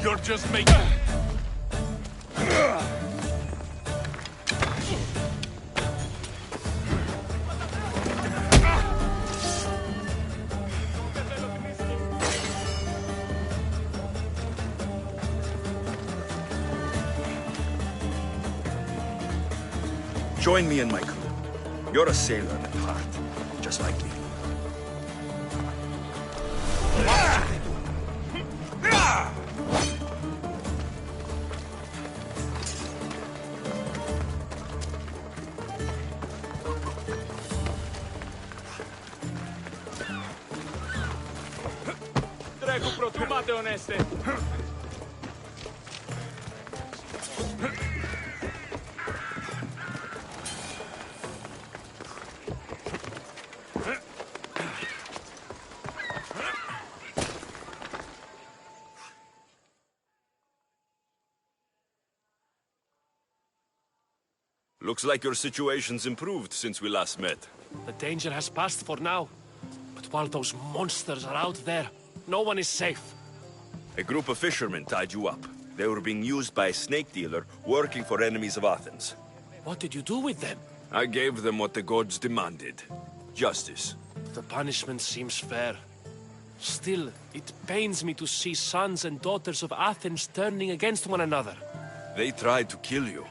You're just making... Join me and my crew. You're a sailor at heart, just like me. Drago protumate oneste. Looks like your situation's improved since we last met. The danger has passed for now. But while those monsters are out there, no one is safe. A group of fishermen tied you up. They were being used by a snake dealer working for enemies of Athens. What did you do with them? I gave them what the gods demanded. Justice. The punishment seems fair. Still, it pains me to see sons and daughters of Athens turning against one another. They tried to kill you.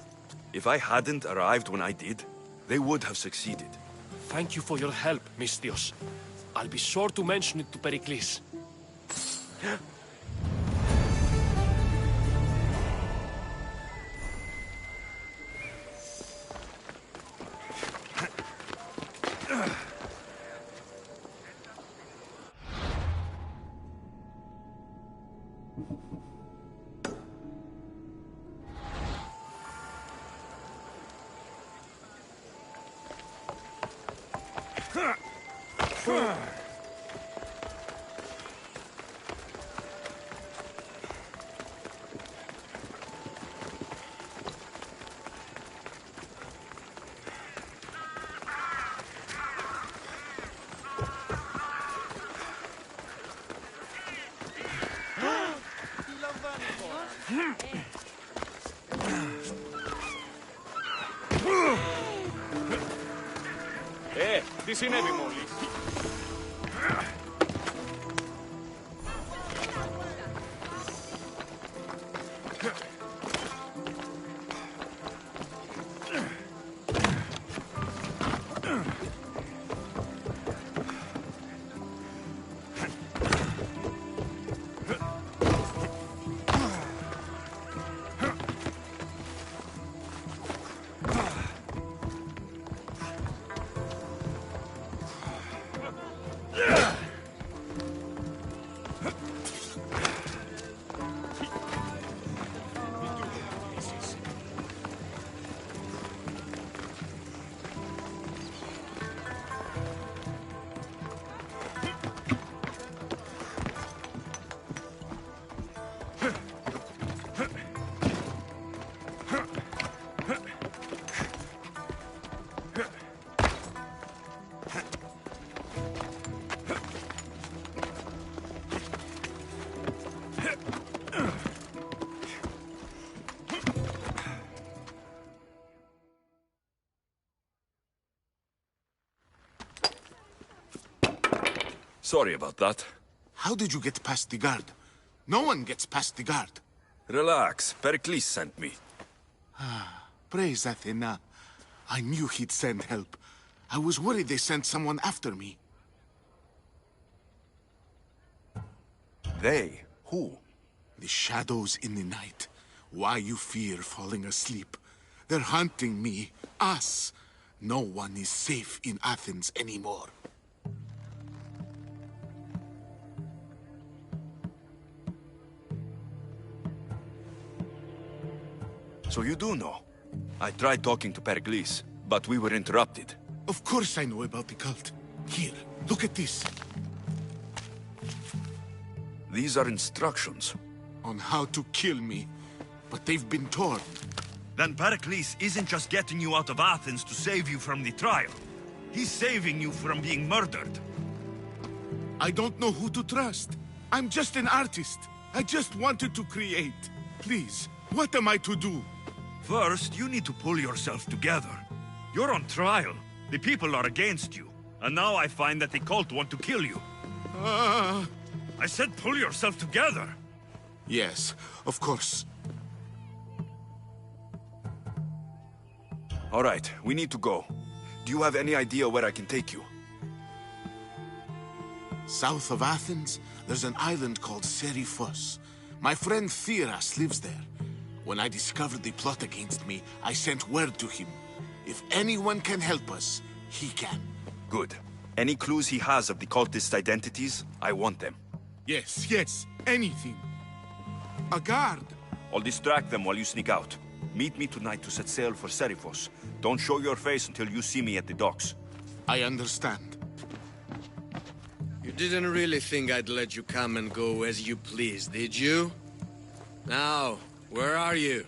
If I hadn't arrived when I did, they would have succeeded. Thank you for your help, Mistios. I'll be sure to mention it to Pericles. Τι συνέβη μόλις? Sorry about that. How did you get past the guard? No one gets past the guard. Relax. Pericles sent me. Praise Athena. I knew he'd send help. I was worried they sent someone after me. They? Who? The shadows in the night. Why you fear falling asleep. They're hunting me. Us. No one is safe in Athens anymore. So you do know? I tried talking to Pericles, but we were interrupted. Of course I know about the cult. Here, look at this. These are instructions. On how to kill me, but they've been torn. Then Pericles isn't just getting you out of Athens to save you from the trial. He's saving you from being murdered. I don't know who to trust. I'm just an artist. I just wanted to create. Please, what am I to do? First, you need to pull yourself together. You're on trial. The people are against you. And now I find that the cult want to kill you. I said pull yourself together. Yes, of course. All right, we need to go. Do you have any idea where I can take you? South of Athens, there's an island called Seriphos. My friend Theras lives there. When I discovered the plot against me, I sent word to him. If anyone can help us, he can. Good. Any clues he has of the cultists' identities, I want them. Yes, anything. A guard. I'll distract them while you sneak out. Meet me tonight to set sail for Seriphos. Don't show your face until you see me at the docks. I understand. You didn't really think I'd let you come and go as you please, did you? Now, where are you?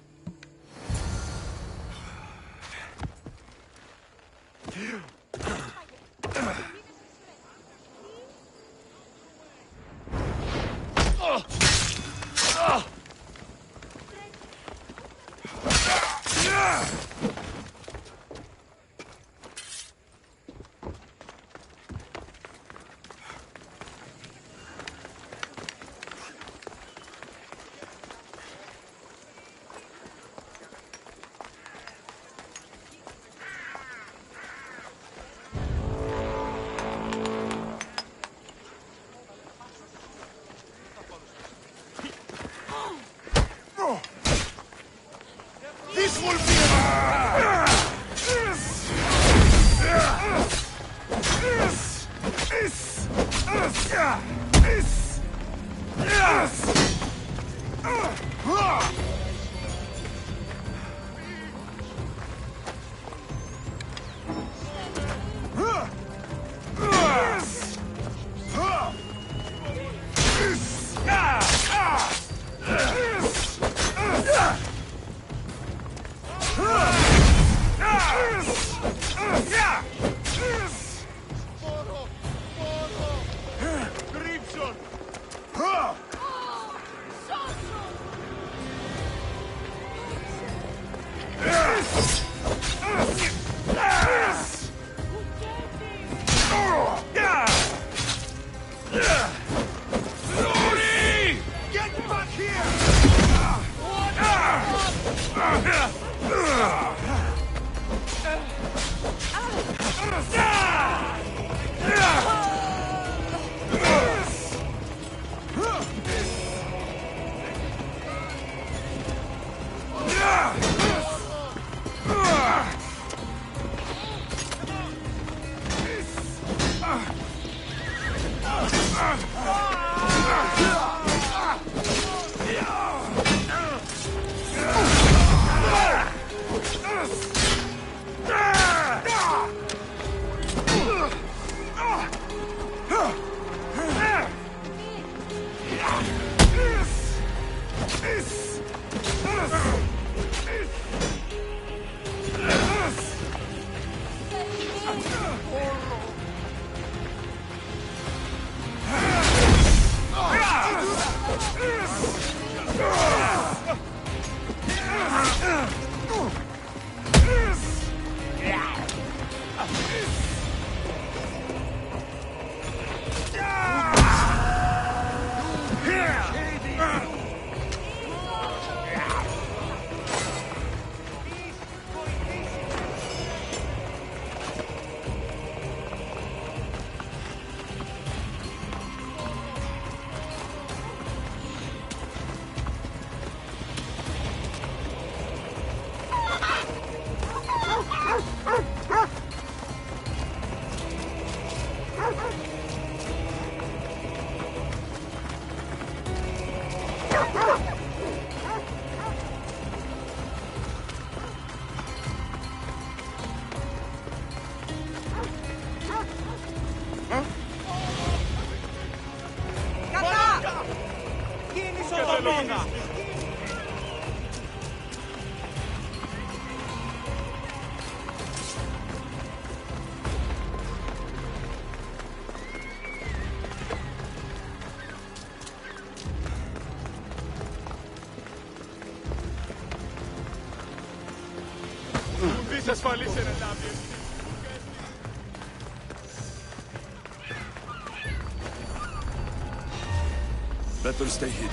Better stay hidden.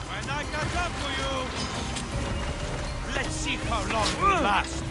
When I catch up to you, let's see how long we last.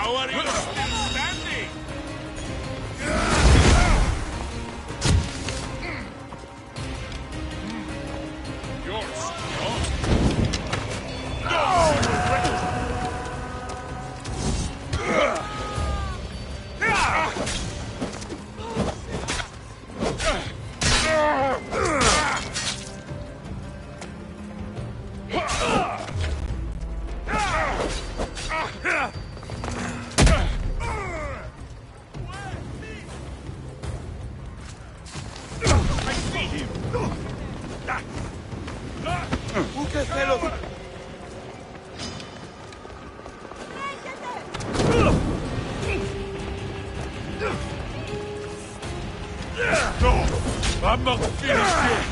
How are you still standing? You're strong. No, I'm not finished yet.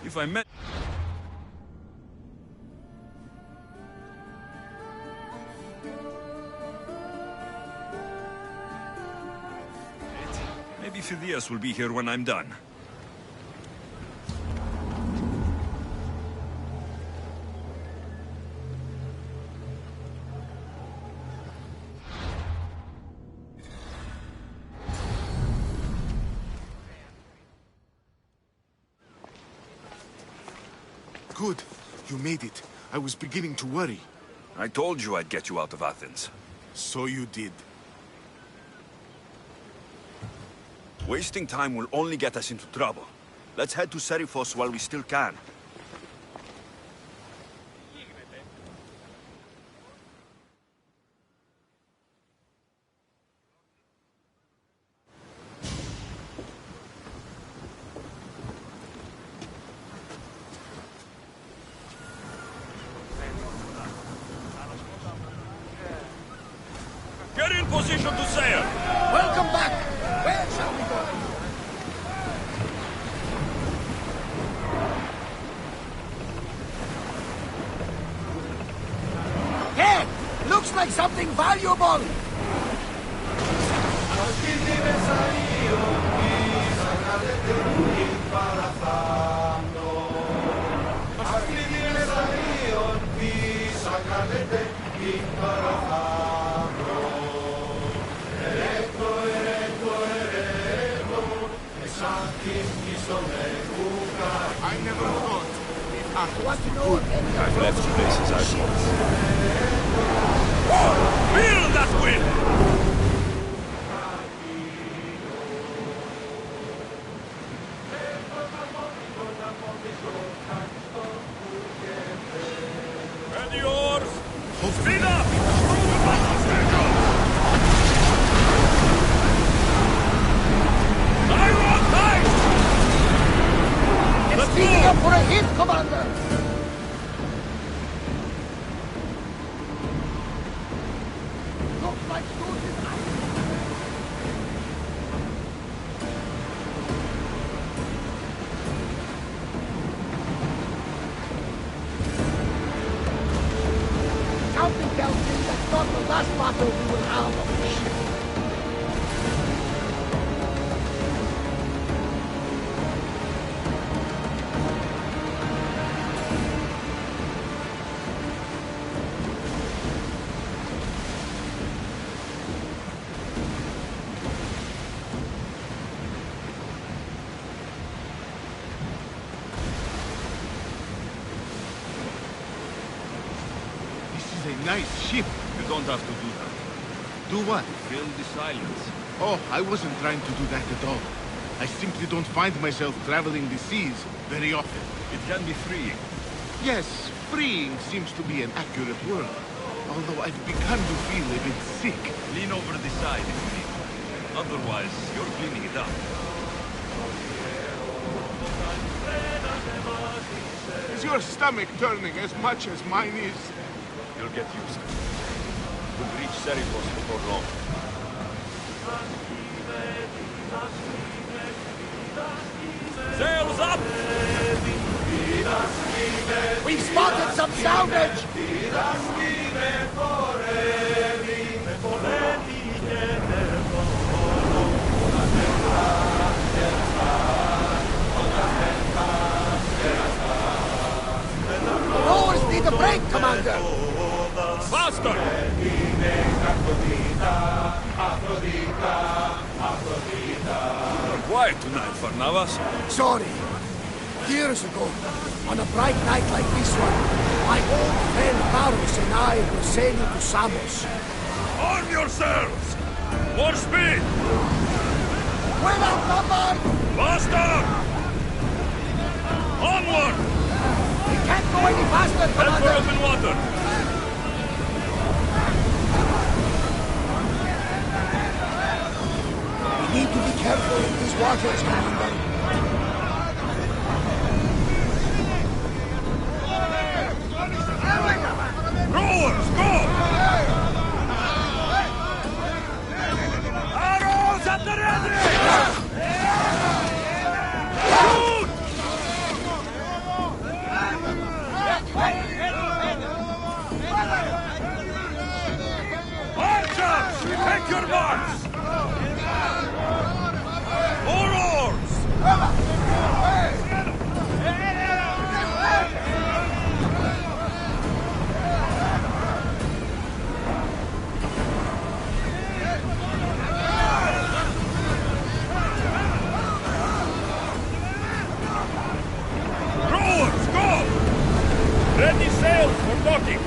If I met... Maybe Phidias will be here when I'm done. Good. You made it. I was beginning to worry. I told you I'd get you out of Athens. So you did. Wasting time will only get us into trouble. Let's head to Seriphos while we still can. Get in position to sail! Welcome back! Where shall we go? Hey! Looks like something valuable! I never thought I've left places I've feel that wind! Ready oars! Speed up! I want height! It's speeding up for a hit, Commander! Looks like Susan. Something tells me that's not the last battle we will have on the ship. A nice ship. You don't have to do that. Do what? Fill the silence. Oh, I wasn't trying to do that at all. I simply don't find myself traveling the seas very often. It can be freeing. Yes, freeing seems to be an accurate word. Although I've begun to feel a bit sick. Lean over the side if you need. Otherwise, you're cleaning it up. Is your stomach turning as much as mine is? You'll get used to it. We'll reach Cerritos before long. Sails up! We've spotted some salvage! The rowers need a break, Commander! Faster! You're quiet tonight, Farnavas. Sorry. Years ago, on a bright night like this one, my old friend Varus and I were sailing to Samos. Arm yourselves! More speed! We're outnumbered! Faster! Onward! We can't go any faster, Head for Commander! open water! We need to be careful in these waters, Commander. Rowers, go! Arrows at the ready! Shoot! Archers, take your marks! More oars! Rowers, go! Ready sails for docking!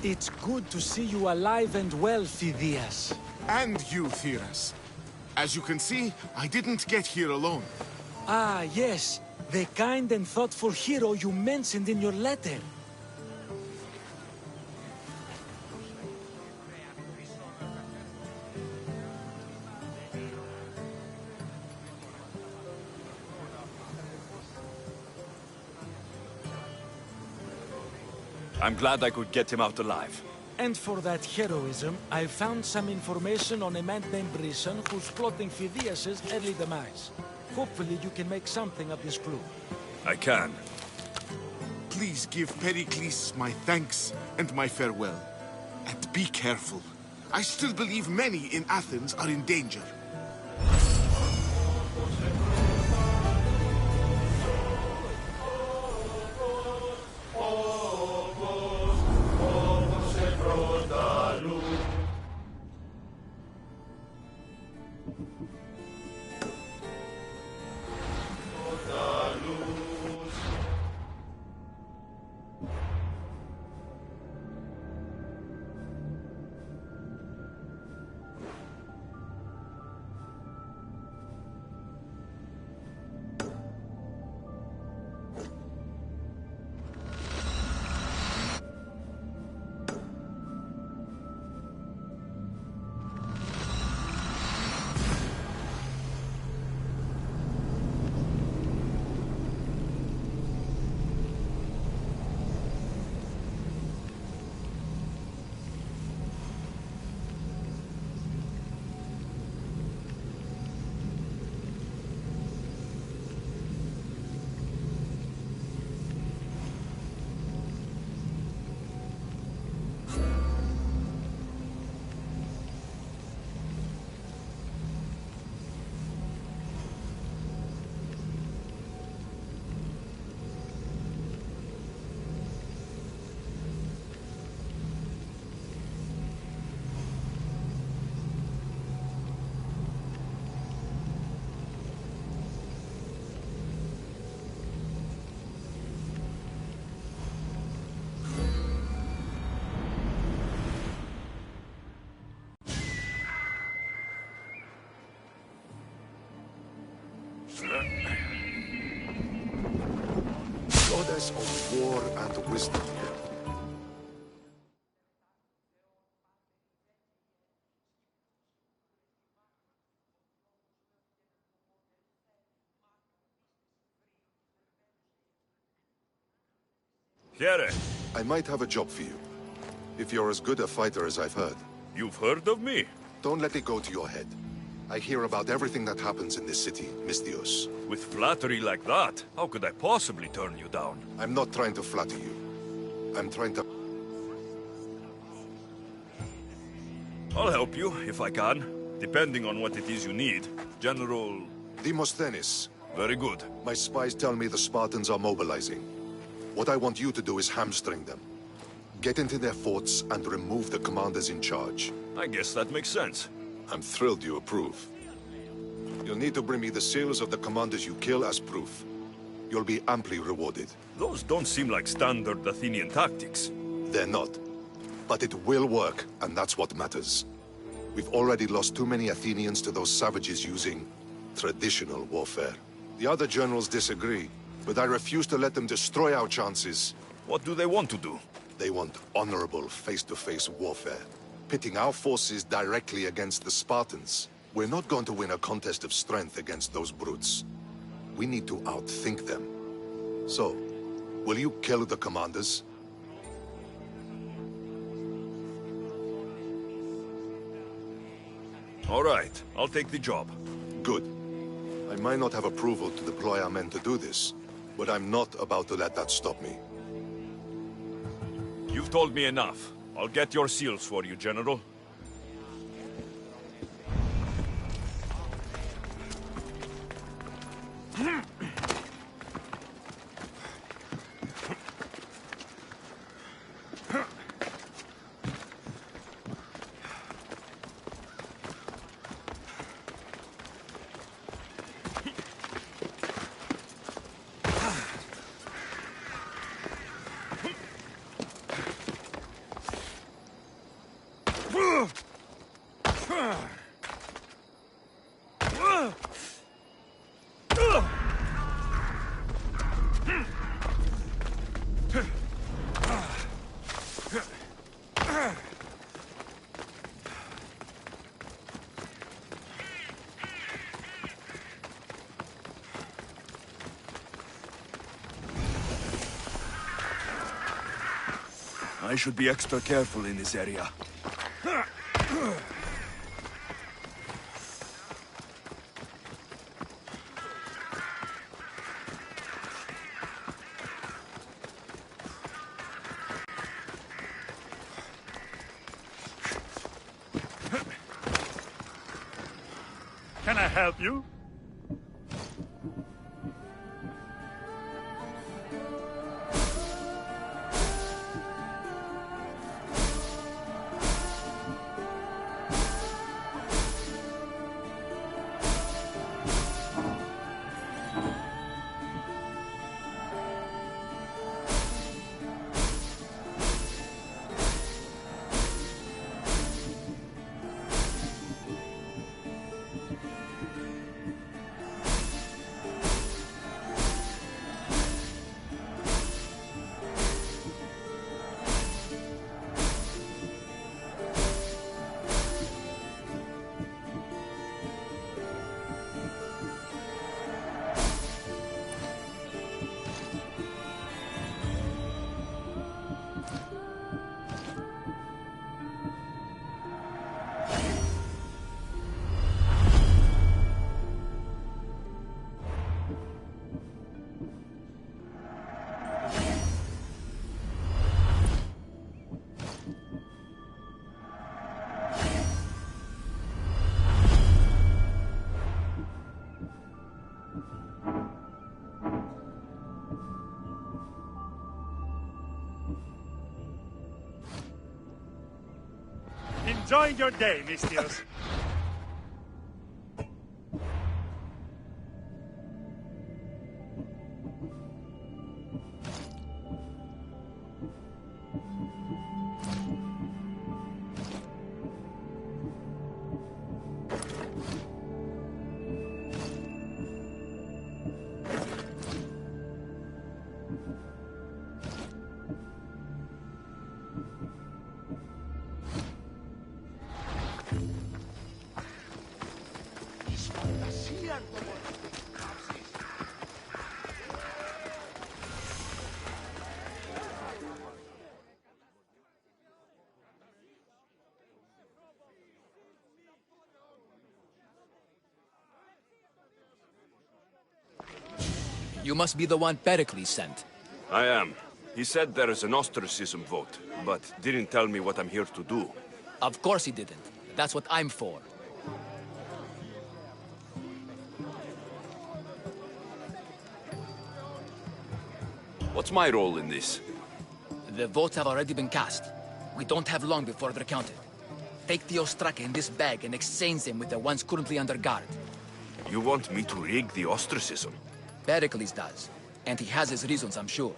It's good to see you alive and well, Phidias. And you, Theras. As you can see, I didn't get here alone. Ah, yes. The kind and thoughtful hero you mentioned in your letter. I'm glad I could get him out alive. And for that heroism, I found some information on a man named Brisson who's plotting Phidias' early demise. Hopefully you can make something of this clue. I can. Please give Pericles my thanks and my farewell. And be careful. I still believe many in Athens are in danger. Goddess of war and wisdom. Here. I might have a job for you. If you're as good a fighter as I've heard. You've heard of me? Don't let it go to your head. I hear about everything that happens in this city, Misthios. With flattery like that, how could I possibly turn you down? I'm not trying to flatter you. I'm trying to... I'll help you, if I can. Depending on what it is you need. General... Demosthenes. Very good. My spies tell me the Spartans are mobilizing. What I want you to do is hamstring them. Get into their forts and remove the commanders in charge. I guess that makes sense. I'm thrilled you approve. You'll need to bring me the seals of the commanders you kill as proof. You'll be amply rewarded. Those don't seem like standard Athenian tactics. They're not. But it will work, and that's what matters. We've already lost too many Athenians to those savages using traditional warfare. The other generals disagree, but I refuse to let them destroy our chances. What do they want to do? They want honorable face-to-face warfare, pitting our forces directly against the Spartans. We're not going to win a contest of strength against those brutes. We need to outthink them. So, will you kill the commanders? All right, I'll take the job. Good. I might not have approval to deploy our men to do this, but I'm not about to let that stop me. You've told me enough. I'll get your seals for you, General. I should be extra careful in this area. Can I help you? Enjoy your day, Misthios. You must be the one Pericles sent. I am. He said there is an ostracism vote, but didn't tell me what I'm here to do. Of course he didn't. That's what I'm for. What's my role in this? The votes have already been cast. We don't have long before they're counted. Take the Ostraka in this bag and exchange them with the ones currently under guard. You want me to rig the ostracism? Pericles does. And he has his reasons, I'm sure.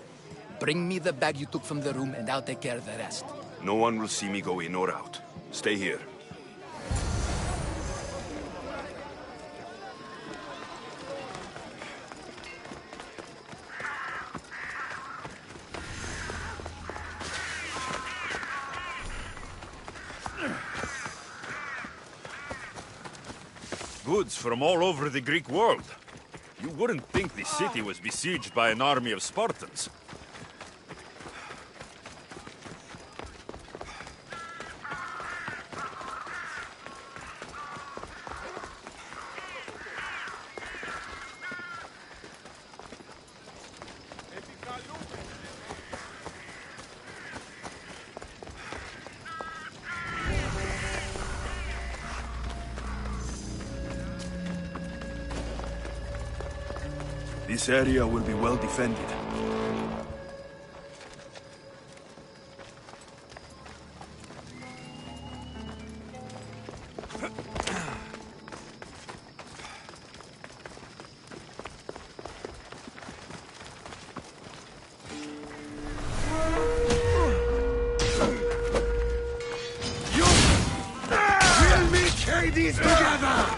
Bring me the bag you took from the room and I'll take care of the rest. No one will see me go in or out. Stay here. Goods from all over the Greek world. You wouldn't think the city was besieged by an army of Spartans. This area will be well defended. We'll meet Hades together!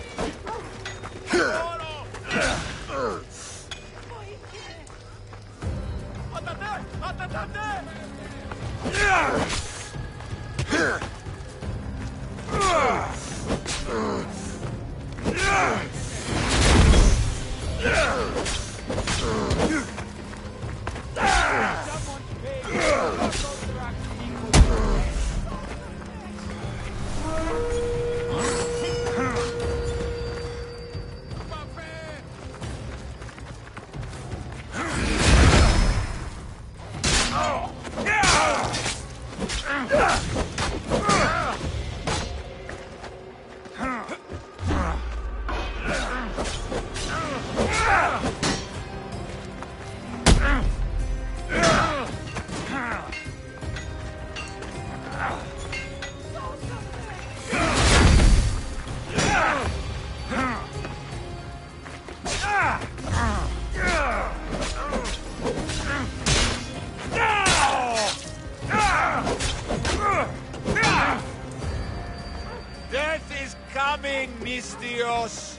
Death is coming, Mystios!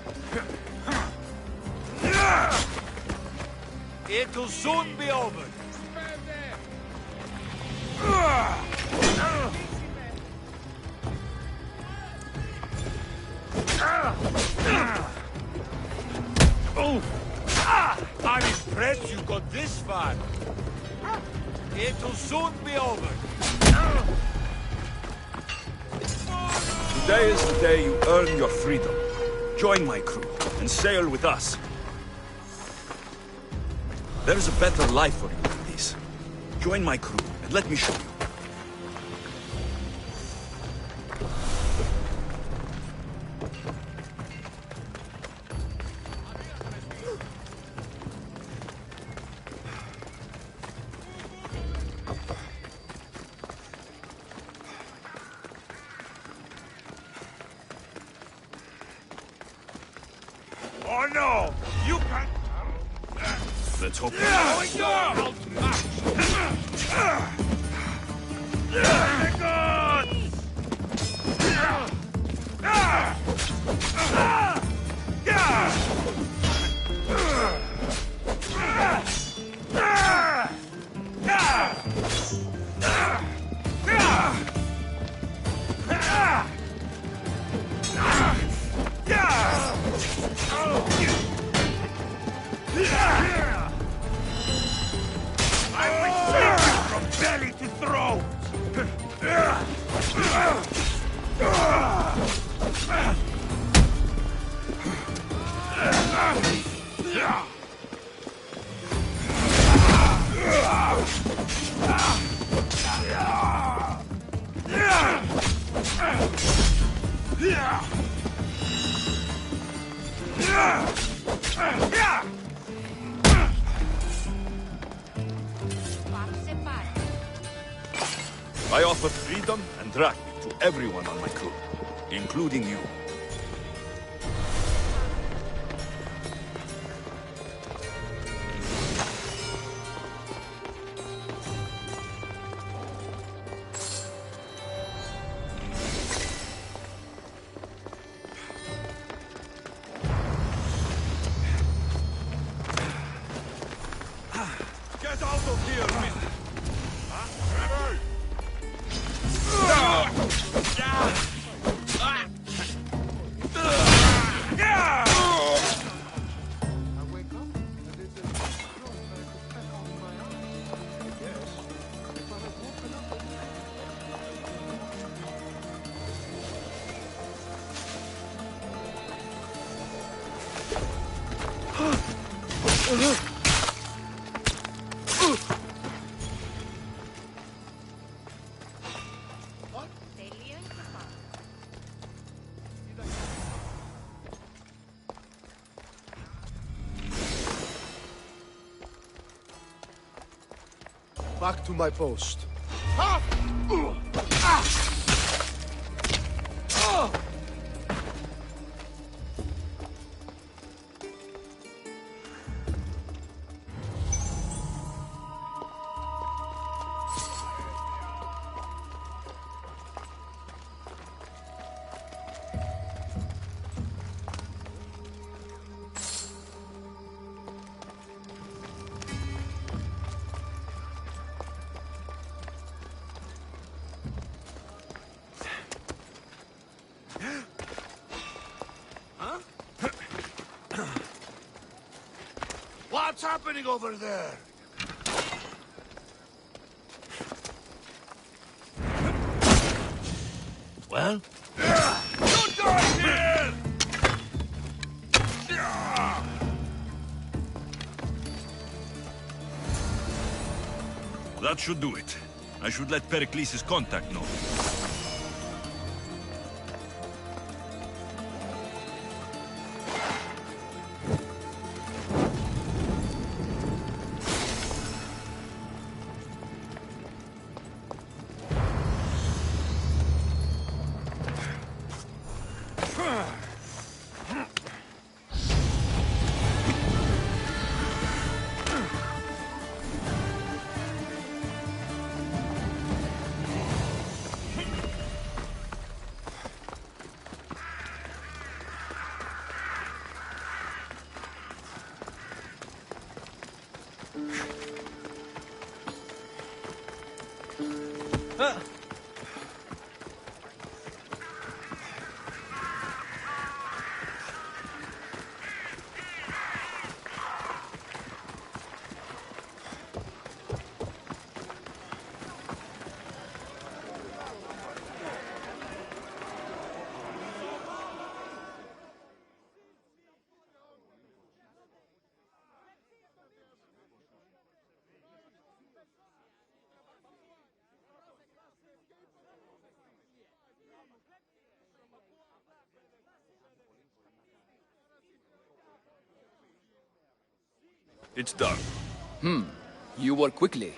It'll soon be over. Oh! I'm impressed you got this far. It'll soon be over. Today is the day you earn your freedom. Join my crew and sail with us. There is a better life for you than this. Join my crew and let me show you. Oh no! You can't... Let's hope. Yeah! I offer freedom and drachmi to everyone on my crew, including you. Get out of here, mister! Back to my post. What's happening over there? Well? Don't die here! That should do it. I should let Pericles' contact know. It's done. You work quickly.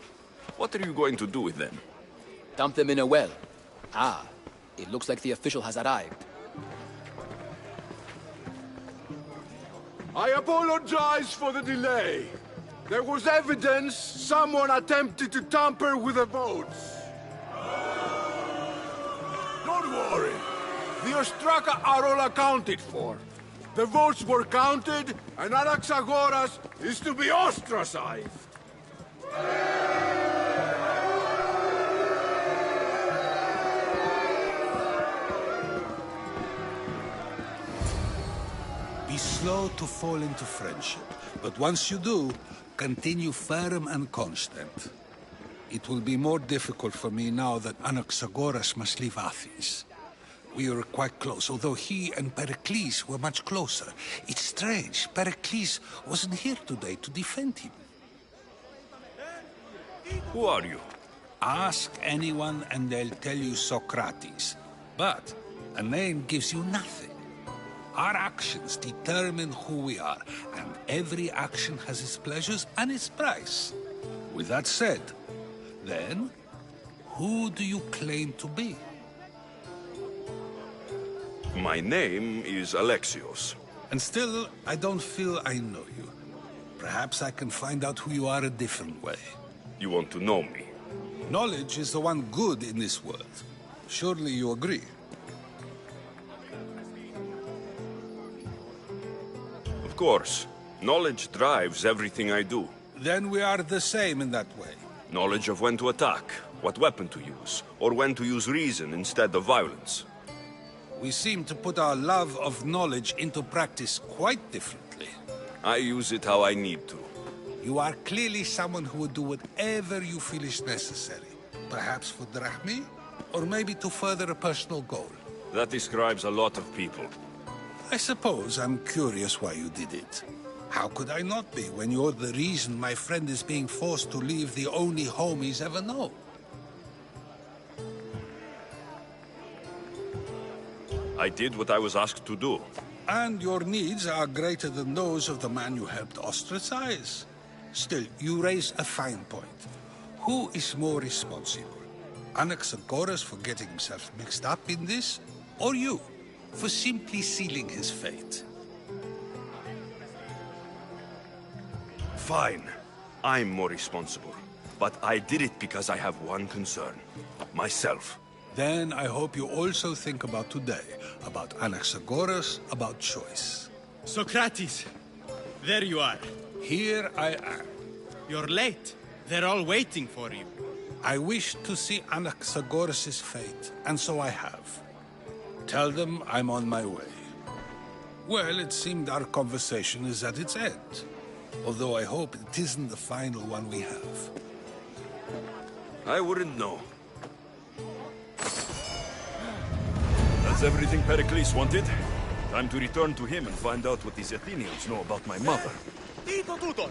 What are you going to do with them? Dump them in a well. Ah, it looks like the official has arrived. I apologize for the delay. There was evidence someone attempted to tamper with the votes. Don't worry. The Ostraka are all accounted for. The votes were counted, and Anaxagoras is to be ostracized. Be slow to fall into friendship, but once you do, continue firm and constant. It will be more difficult for me now that Anaxagoras must leave Athens. We were quite close, although he and Pericles were much closer. It's strange, Pericles wasn't here today to defend him. Who are you? Ask anyone and they'll tell you Socrates. But a name gives you nothing. Our actions determine who we are, and every action has its pleasures and its price. With that said, then, who do you claim to be? My name is Alexios. And still, I don't feel I know you. Perhaps I can find out who you are a different way. You want to know me? Knowledge is the one good in this world. Surely you agree? Of course. Knowledge drives everything I do. Then we are the same in that way. Knowledge of when to attack, what weapon to use, or when to use reason instead of violence. We seem to put our love of knowledge into practice quite differently. I use it how I need to. You are clearly someone who would do whatever you feel is necessary. Perhaps for drachmi, or maybe to further a personal goal. That describes a lot of people. I suppose I'm curious why you did it. How could I not be when you're the reason my friend is being forced to leave the only home he's ever known? I did what I was asked to do. And your needs are greater than those of the man you helped ostracize. Still, you raise a fine point. Who is more responsible? Anaxagoras for getting himself mixed up in this? Or you, for simply sealing his fate? Fine. I'm more responsible. But I did it because I have one concern. Myself. Then I hope you also think about today. About Anaxagoras, about choice. Socrates! There you are. Here I am. You're late. They're all waiting for you. I wish to see Anaxagoras' fate, and so I have. Tell them I'm on my way. Well, it seemed our conversation is at its end. Although I hope it isn't the final one we have. I wouldn't know. That's everything Pericles wanted. Time to return to him and find out what these Athenians know about my mother. Dito tuton!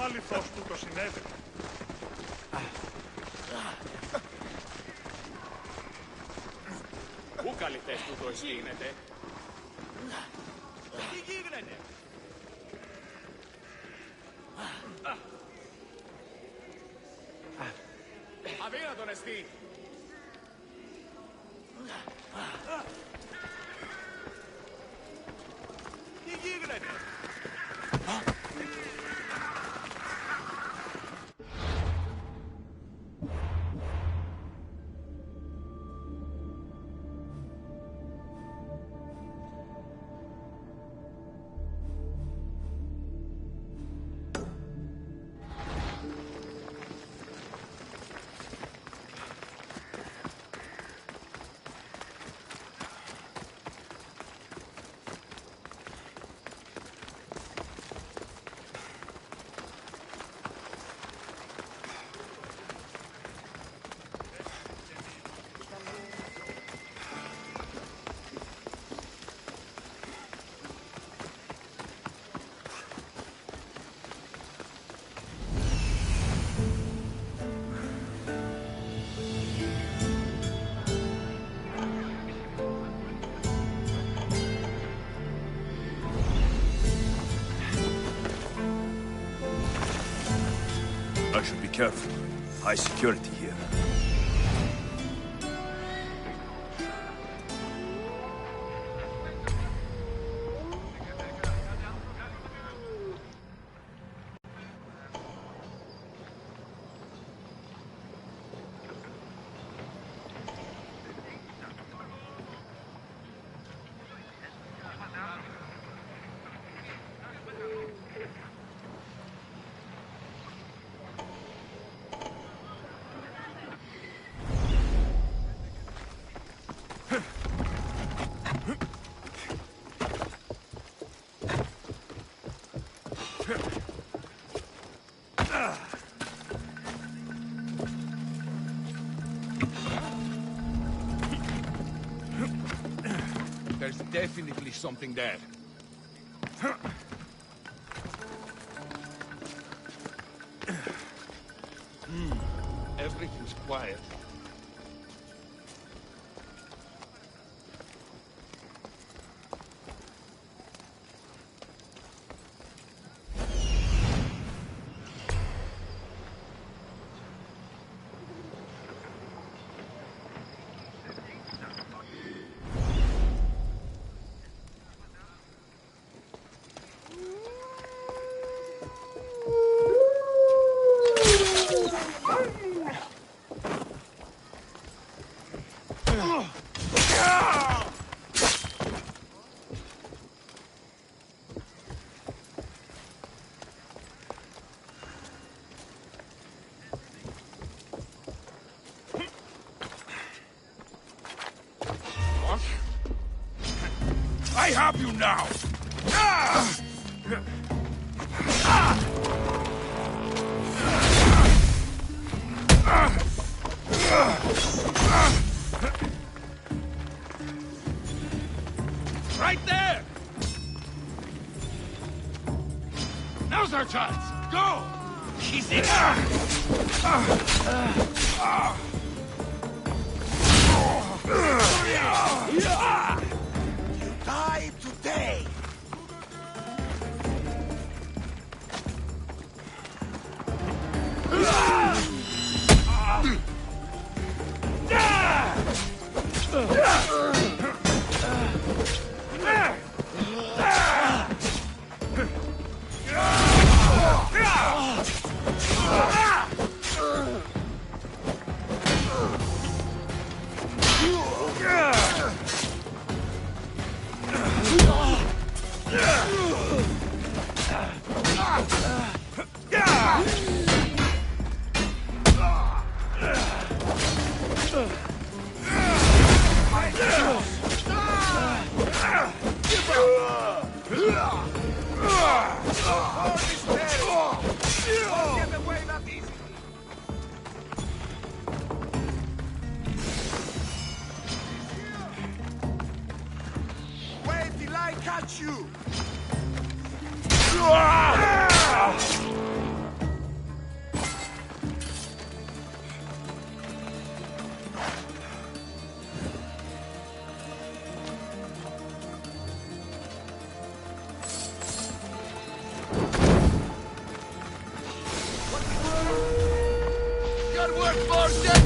Αληθώς τούτο συνέβη. Πού καλυτές τούτο εστίνεται? Τι γίγνεται? Αδύνατον εστί! Τι γίγνεται? I should be careful. High security here. There's definitely something there. Everything's quiet. I have you now! Right there! Now's our chance! Go! Easy! You die today! Wait till I catch you! Good work, Forster!